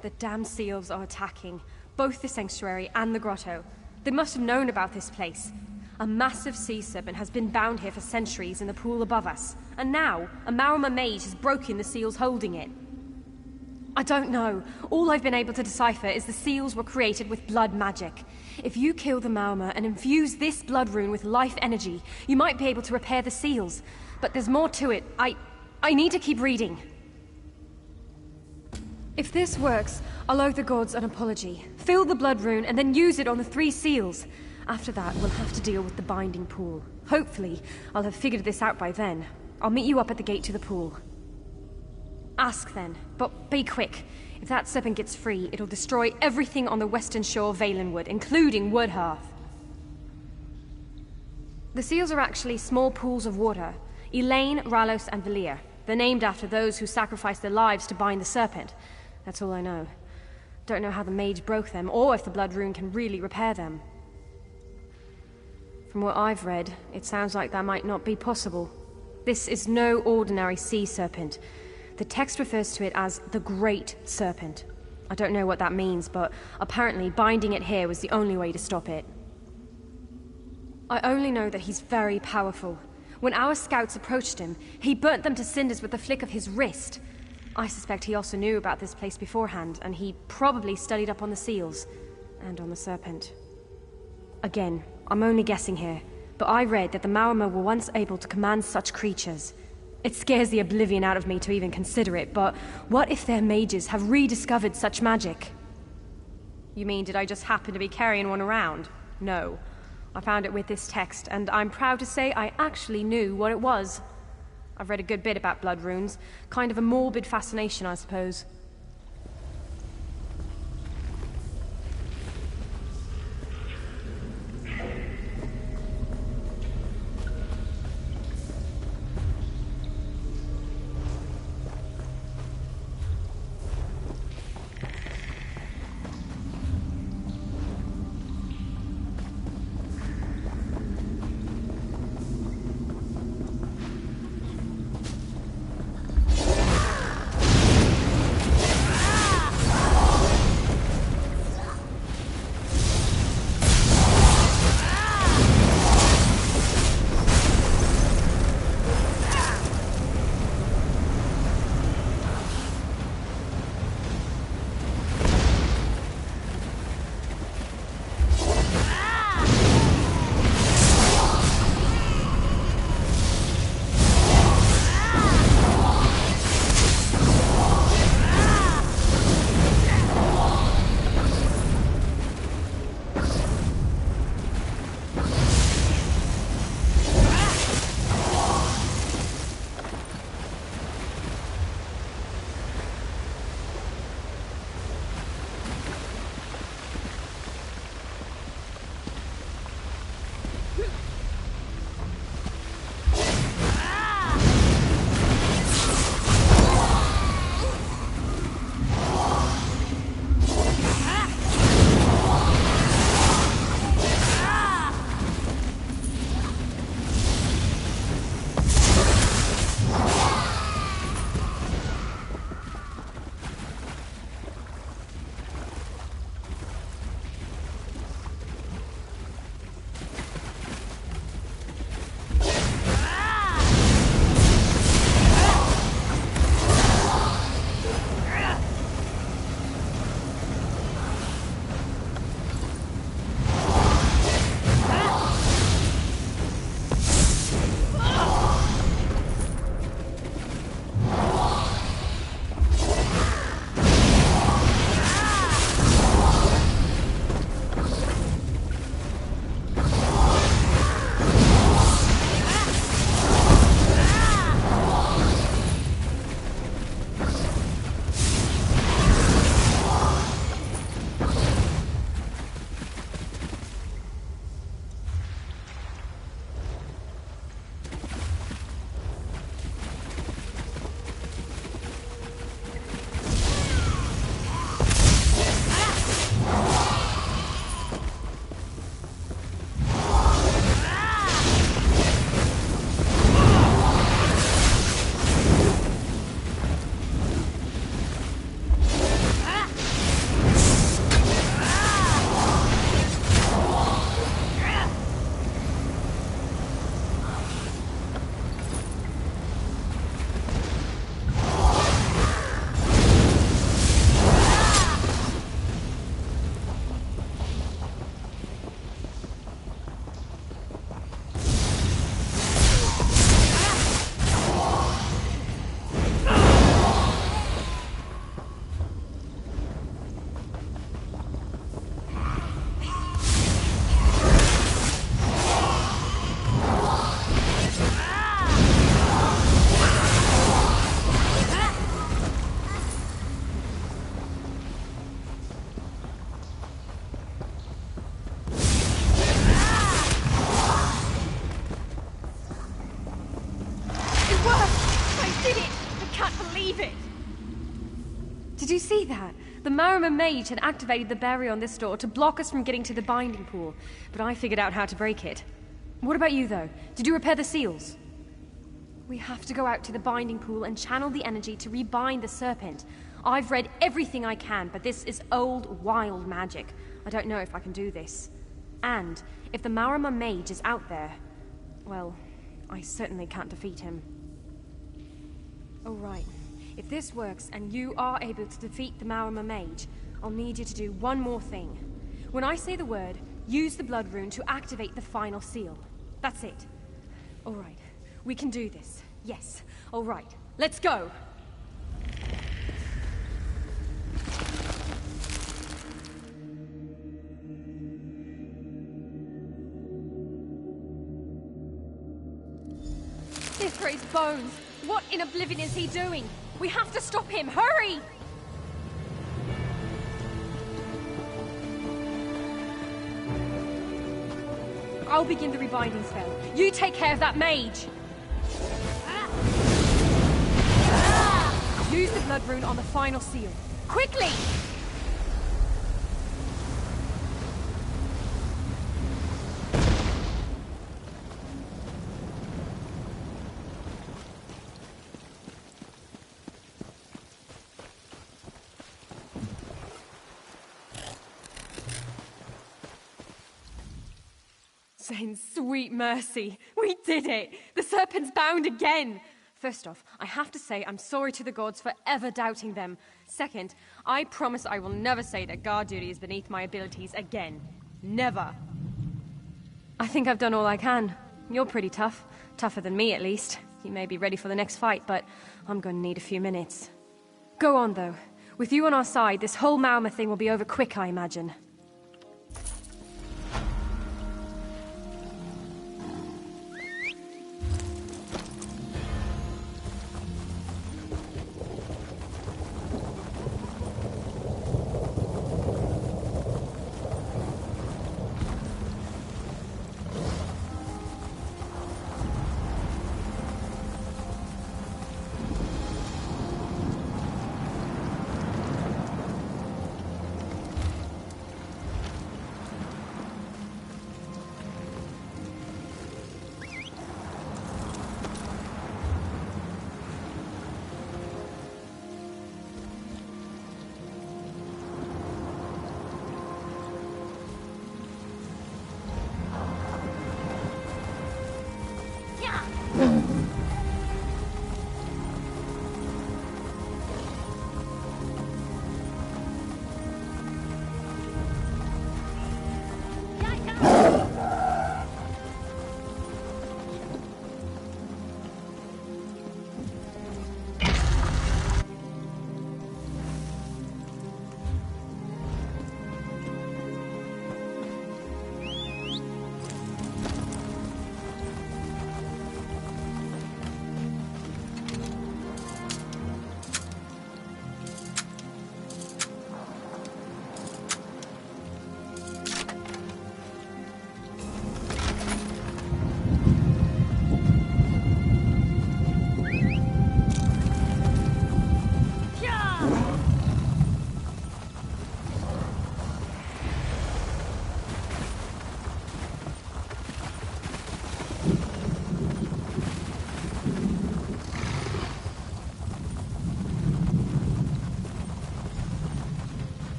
The damn seals are attacking, both the Sanctuary and the Grotto. They must have known about this place. A massive sea serpent has been bound here for centuries in the pool above us, and now a Marama mage has broken the seals holding it. I don't know. All I've been able to decipher is the seals were created with blood magic. If you kill the Marama and infuse this blood rune with life energy, you might be able to repair the seals. But there's more to it. I need to keep reading. If this works, I'll owe the gods an apology. Fill the blood rune and then use it on the 3 seals. After that, we'll have to deal with the binding pool. Hopefully, I'll have figured this out by then. I'll meet you up at the gate to the pool. Ask then, but be quick. If that serpent gets free, it'll destroy everything on the western shore of Valenwood, including Woodhearth. The seals are actually small pools of water. Elaine, Ralos, and Valir. They're named after those who sacrificed their lives to bind the serpent. That's all I know. Don't know how the mage broke them, or if the blood rune can really repair them. From what I've read, it sounds like that might not be possible. This is no ordinary sea serpent. The text refers to it as the Great Serpent. I don't know what that means, but apparently binding it here was the only way to stop it. I only know that he's very powerful. When our scouts approached him, he burnt them to cinders with the flick of his wrist. I suspect he also knew about this place beforehand, and he probably studied up on the seals, and on the serpent. Again, I'm only guessing here, but I read that the Marama were once able to command such creatures. It scares the oblivion out of me to even consider it, but what if their mages have rediscovered such magic? You mean, did I just happen to be carrying one around? No. I found it with this text, and I'm proud to say I actually knew what it was. I've read a good bit about blood runes. Kind of a morbid fascination, I suppose. Did you see that? The Marima mage had activated the barrier on this door to block us from getting to the binding pool, but I figured out how to break it. What about you, though? Did you repair the seals? We have to go out to the binding pool and channel the energy to rebind the serpent. I've read everything I can, but this is old, wild magic. I don't know if I can do this. And if the Marima mage is out there, well, I certainly can't defeat him. All right. If this works and you are able to defeat the Marima mage, I'll need you to do one more thing. When I say the word, use the blood rune to activate the final seal. That's it. All right. We can do this. Yes. All right. Let's go! Ithra's bones! What in oblivion is he doing? We have to stop him! Hurry! I'll begin the rebinding spell. You take care of that mage! Use the blood rune on the final seal. Quickly! Saint sweet mercy. We did it! The serpent's bound again! First off, I have to say I'm sorry to the gods for ever doubting them. Second, I promise I will never say that guard duty is beneath my abilities again. Never. I think I've done all I can. You're pretty tough. Tougher than me, at least. You may be ready for the next fight, but I'm going to need a few minutes. Go on, though. With you on our side, this whole Marima thing will be over quick, I imagine.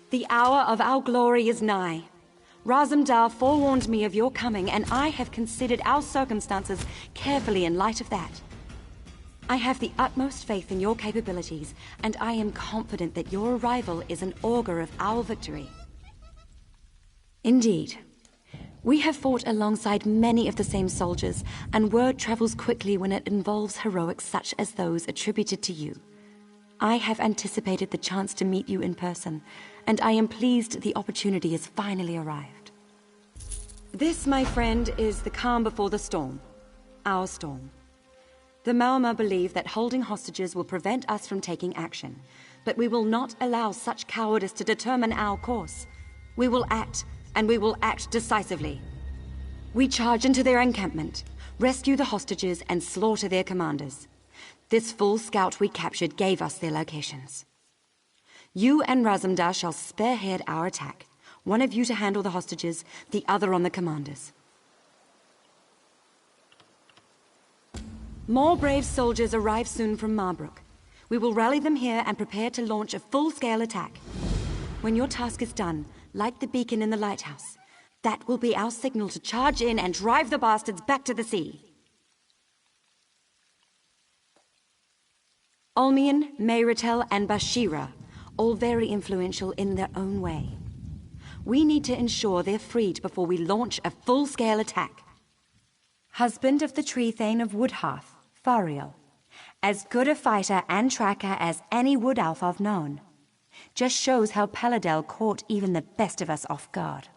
The hour of our glory is nigh. Razumdar forewarned me of your coming, and I have considered our circumstances carefully in light of that. I have the utmost faith in your capabilities, and I am confident that your arrival is an augur of our victory. Indeed. We have fought alongside many of the same soldiers, and word travels quickly when it involves heroics such as those attributed to you. I have anticipated the chance to meet you in person, and I am pleased the opportunity has finally arrived. This, my friend, is the calm before the storm. Our storm. The Marima believe that holding hostages will prevent us from taking action, but we will not allow such cowardice to determine our course. We will act, and we will act decisively. We charge into their encampment. rescue the hostages, and slaughter their commanders. This full scout we captured gave us their locations. You and Razumdar shall spearhead our attack. One of you to handle the hostages, the other on the commanders. More brave soldiers arrive soon from Marbrook. We will rally them here and prepare to launch a full-scale attack. When your task is done, light the beacon in the lighthouse. That will be our signal to charge in and drive the bastards back to the sea. Olmian, Mayratel, and Bashira, all very influential in their own way. We need to ensure they're freed before we launch a full-scale attack. Husband of the Tree Thane of Woodhearth, Fariel. As good a fighter and tracker as any Wood Elf I've known. Just shows how Paladel caught even the best of us off guard.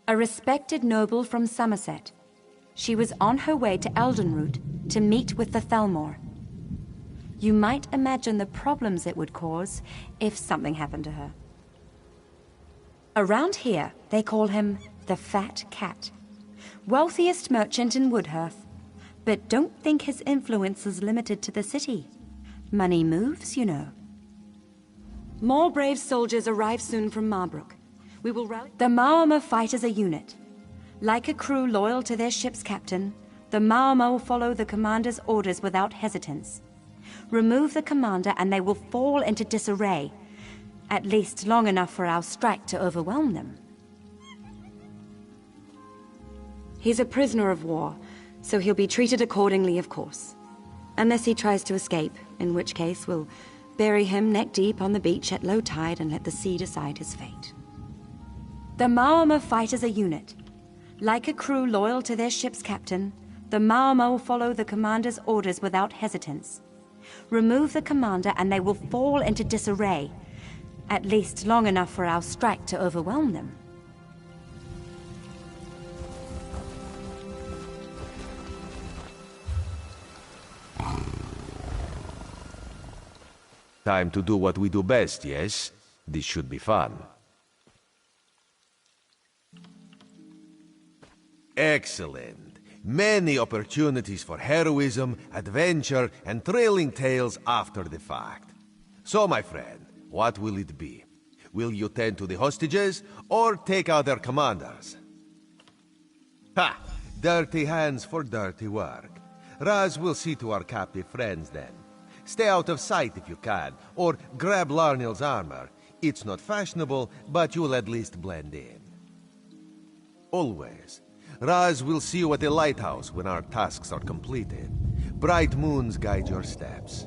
A respected noble from Somerset. She was on her way to Eldenroot to meet with the Thelmore. You might imagine the problems it would cause if something happened to her. Around here, they call him the Fat Cat. Wealthiest merchant in Woodhearth. But don't think his influence is limited to the city. Money moves, you know. More brave soldiers arrive soon from Marbrook. We will rally. The Maorma fight as a unit. Like a crew loyal to their ship's captain, the Maorma will follow the commander's orders without hesitance. Remove the commander and they will fall into disarray. At least long enough for our strike to overwhelm them. He's a prisoner of war, so he'll be treated accordingly, of course. Unless he tries to escape, in which case we'll bury him neck deep on the beach at low tide and let the sea decide his fate. The Maorma fight as a unit. Like a crew loyal to their ship's captain, the Maorma will follow the commander's orders without hesitance. Remove the commander and they will fall into disarray. At least long enough for our strike to overwhelm them. Time to do what we do best, yes? This should be fun. Excellent. Many opportunities for heroism, adventure, and thrilling tales after the fact. So, my friend, what will it be? Will you tend to the hostages, or take out their commanders? Ha! Dirty hands for dirty work. Raz will see to our captive friends then. Stay out of sight if you can, or grab Larnil's armor. It's not fashionable, but you'll at least blend in. Always. Raz will see you at the lighthouse when our tasks are completed. Bright moons guide your steps.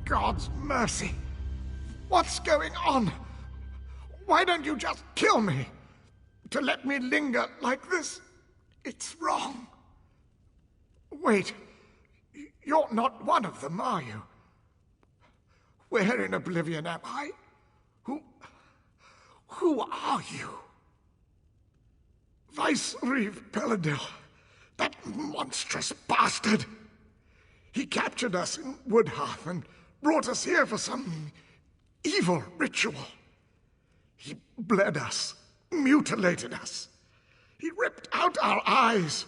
God's mercy. What's going on? Why don't you just kill me? To let me linger like this, it's wrong. Wait, you're not one of them, are you? Where in oblivion am I? Who are you? Vice-Reeve Peladil, that monstrous bastard. He captured us in Woodhearth and brought us here for some evil ritual. He bled us, mutilated us. He ripped out our eyes.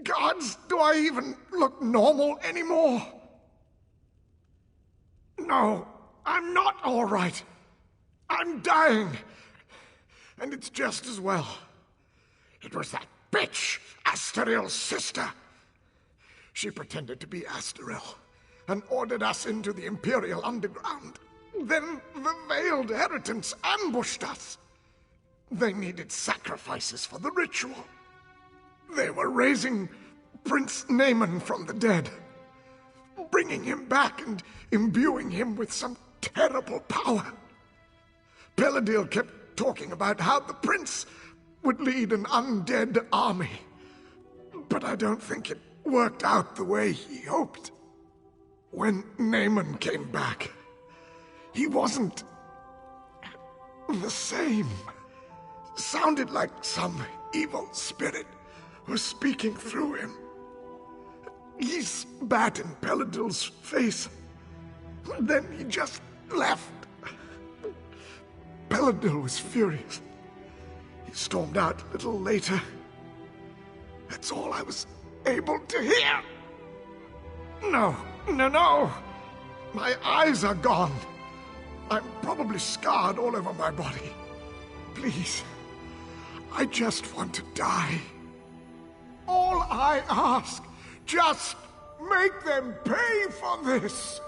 Gods, do I even look normal anymore? No, I'm not all right. I'm dying. And it's just as well. It was that bitch, Asteril's sister. She pretended to be Asteril and ordered us into the Imperial Underground. Then the Veiled Heritants ambushed us. They needed sacrifices for the ritual. They were raising Prince Naaman from the dead, bringing him back and imbuing him with some terrible power. Peladil kept talking about how the prince would lead an undead army, but I don't think it worked out the way he hoped. When Naaman came back, he wasn't the same. Sounded like some evil spirit was speaking through him. He spat in Peladil's face. Then he just left. Peladil was furious. He stormed out a little later. That's all I was able to hear. No. My eyes are gone. I'm probably scarred all over my body. Please, I just want to die. All I ask, just make them pay for this.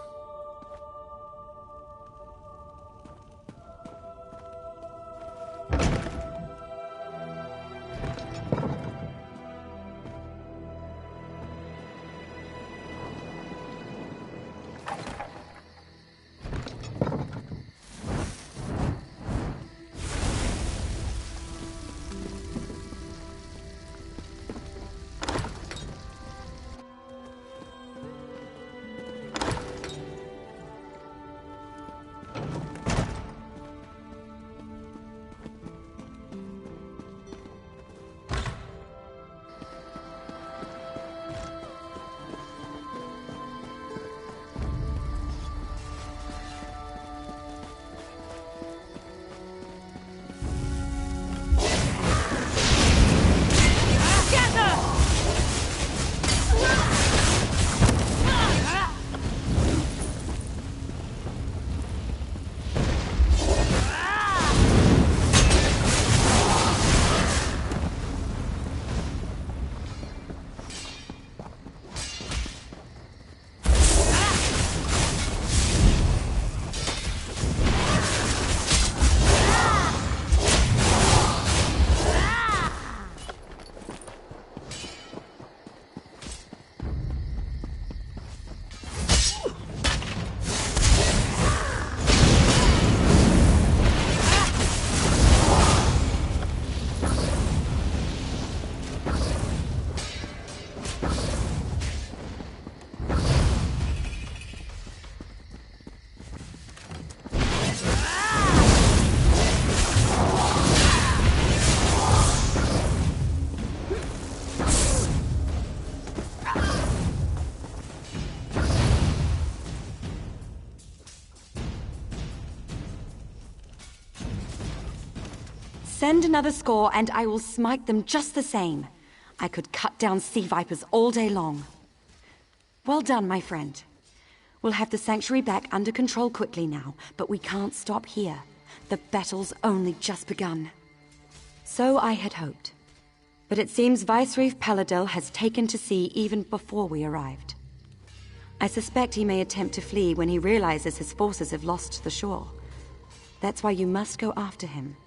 Send another score and I will smite them just the same. I could cut down sea vipers all day long. Well done, my friend. We'll have the sanctuary back under control quickly now, but we can't stop here. The battle's only just begun. So I had hoped. But it seems Vice-Reeve Peladil has taken to sea even before we arrived. I suspect he may attempt to flee when he realizes his forces have lost the shore. That's why you must go after him.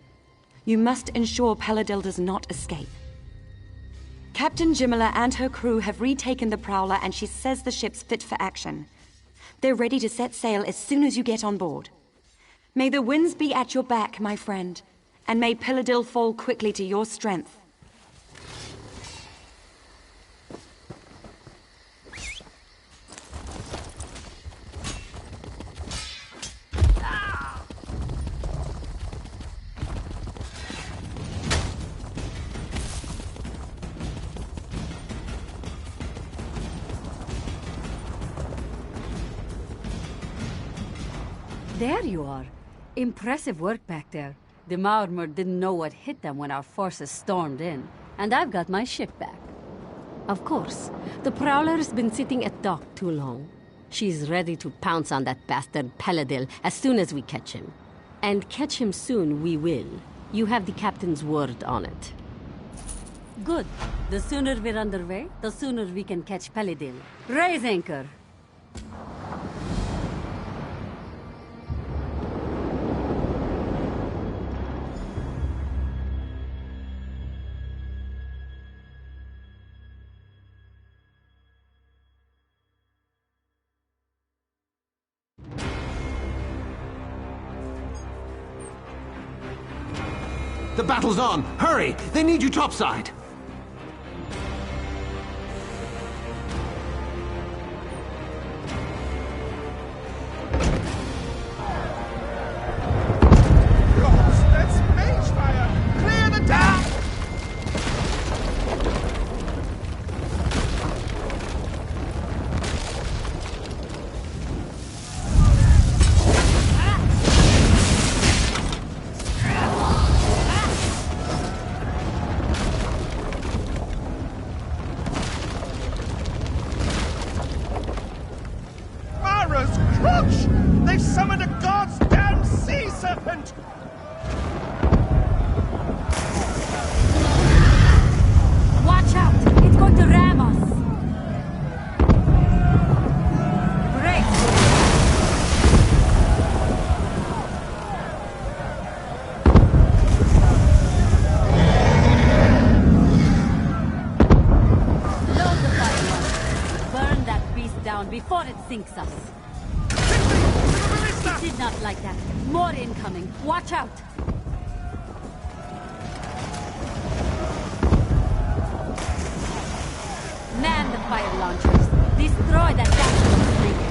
You must ensure Peladil does not escape. Captain Jimala and her crew have retaken the Prowler and she says the ship's fit for action. They're ready to set sail as soon as you get on board. May the winds be at your back, my friend, and may Peladil fall quickly to your strength. There you are. Impressive work back there. The Maormer didn't know what hit them when our forces stormed in, and I've got my ship back. Of course, the Prowler's been sitting at dock too long. She's ready to pounce on that bastard Peladil as soon as we catch him. And catch him soon we will. You have the captain's word on it. Good. The sooner we're underway, the sooner we can catch Peladil. Raise anchor! The battle's on! Hurry! They need you topside! That's mage fire! Clear the deck! They've summoned a god's damn sea serpent! Watch out! It's going to ram us! Brace! Load the fire. Burn that beast down before it sinks us. It did not like that. More incoming. Watch out! Man the fire launchers. Destroy that dastardly thing.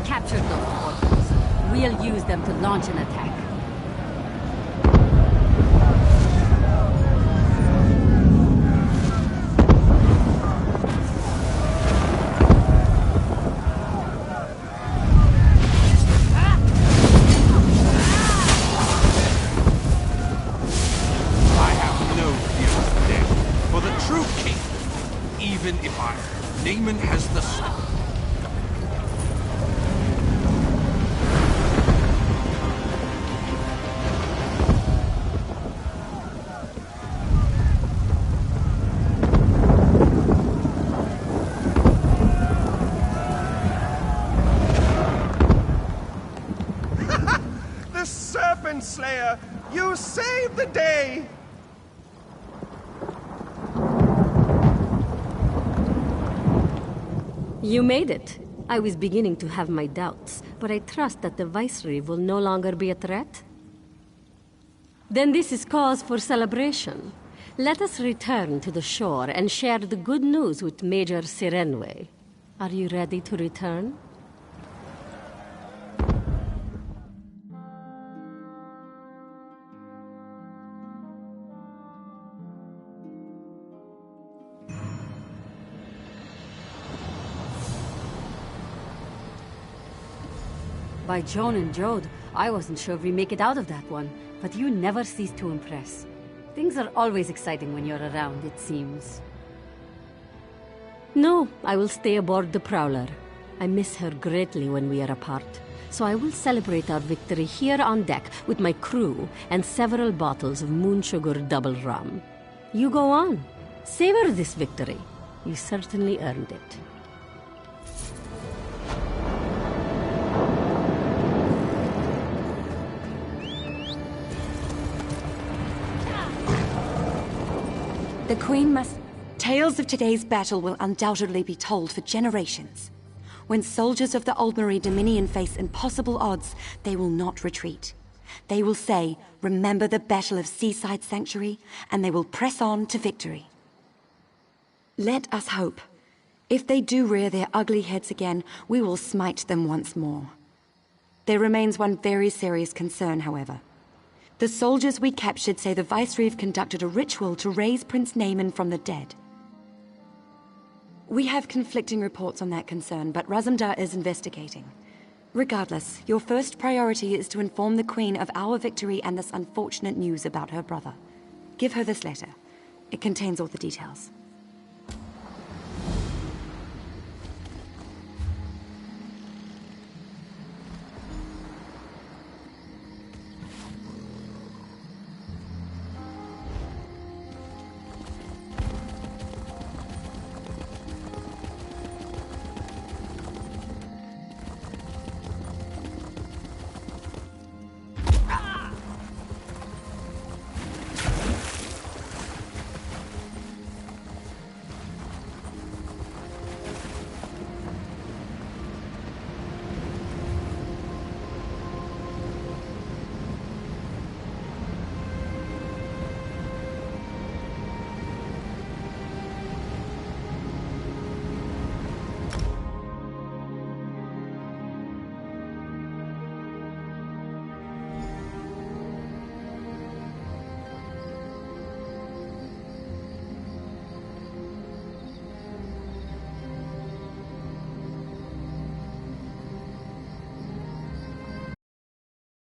Captured those portals. We'll use them to launch an attack. I have no fear of death. For the true king, even if Naaman has the stone. The Serpent Slayer! You saved the day! You made it. I was beginning to have my doubts, but I trust that the Vicereeve will no longer be a threat. Then this is cause for celebration. Let us return to the shore and share the good news with Major Sirenwe. Are you ready to return? By Joan and Jode, I wasn't sure if we make it out of that one, but you never cease to impress. Things are always exciting when you're around, it seems. No, I will stay aboard the Prowler. I miss her greatly when we are apart, so I will celebrate our victory here on deck with my crew and several bottles of moon sugar double rum. You go on. Savor this victory. You certainly earned it. The Queen must... Tales of today's battle will undoubtedly be told for generations. When soldiers of the Aldmeri Dominion face impossible odds, they will not retreat. They will say, remember the Battle of Seaside Sanctuary, and they will press on to victory. Let us hope. If they do rear their ugly heads again, we will smite them once more. There remains one very serious concern, however. The soldiers we captured say the Vicereeve conducted a ritual to raise Prince Naaman from the dead. We have conflicting reports on that concern, but Razumdar is investigating. Regardless, your first priority is to inform the Queen of our victory and this unfortunate news about her brother. Give her this letter. It contains all the details.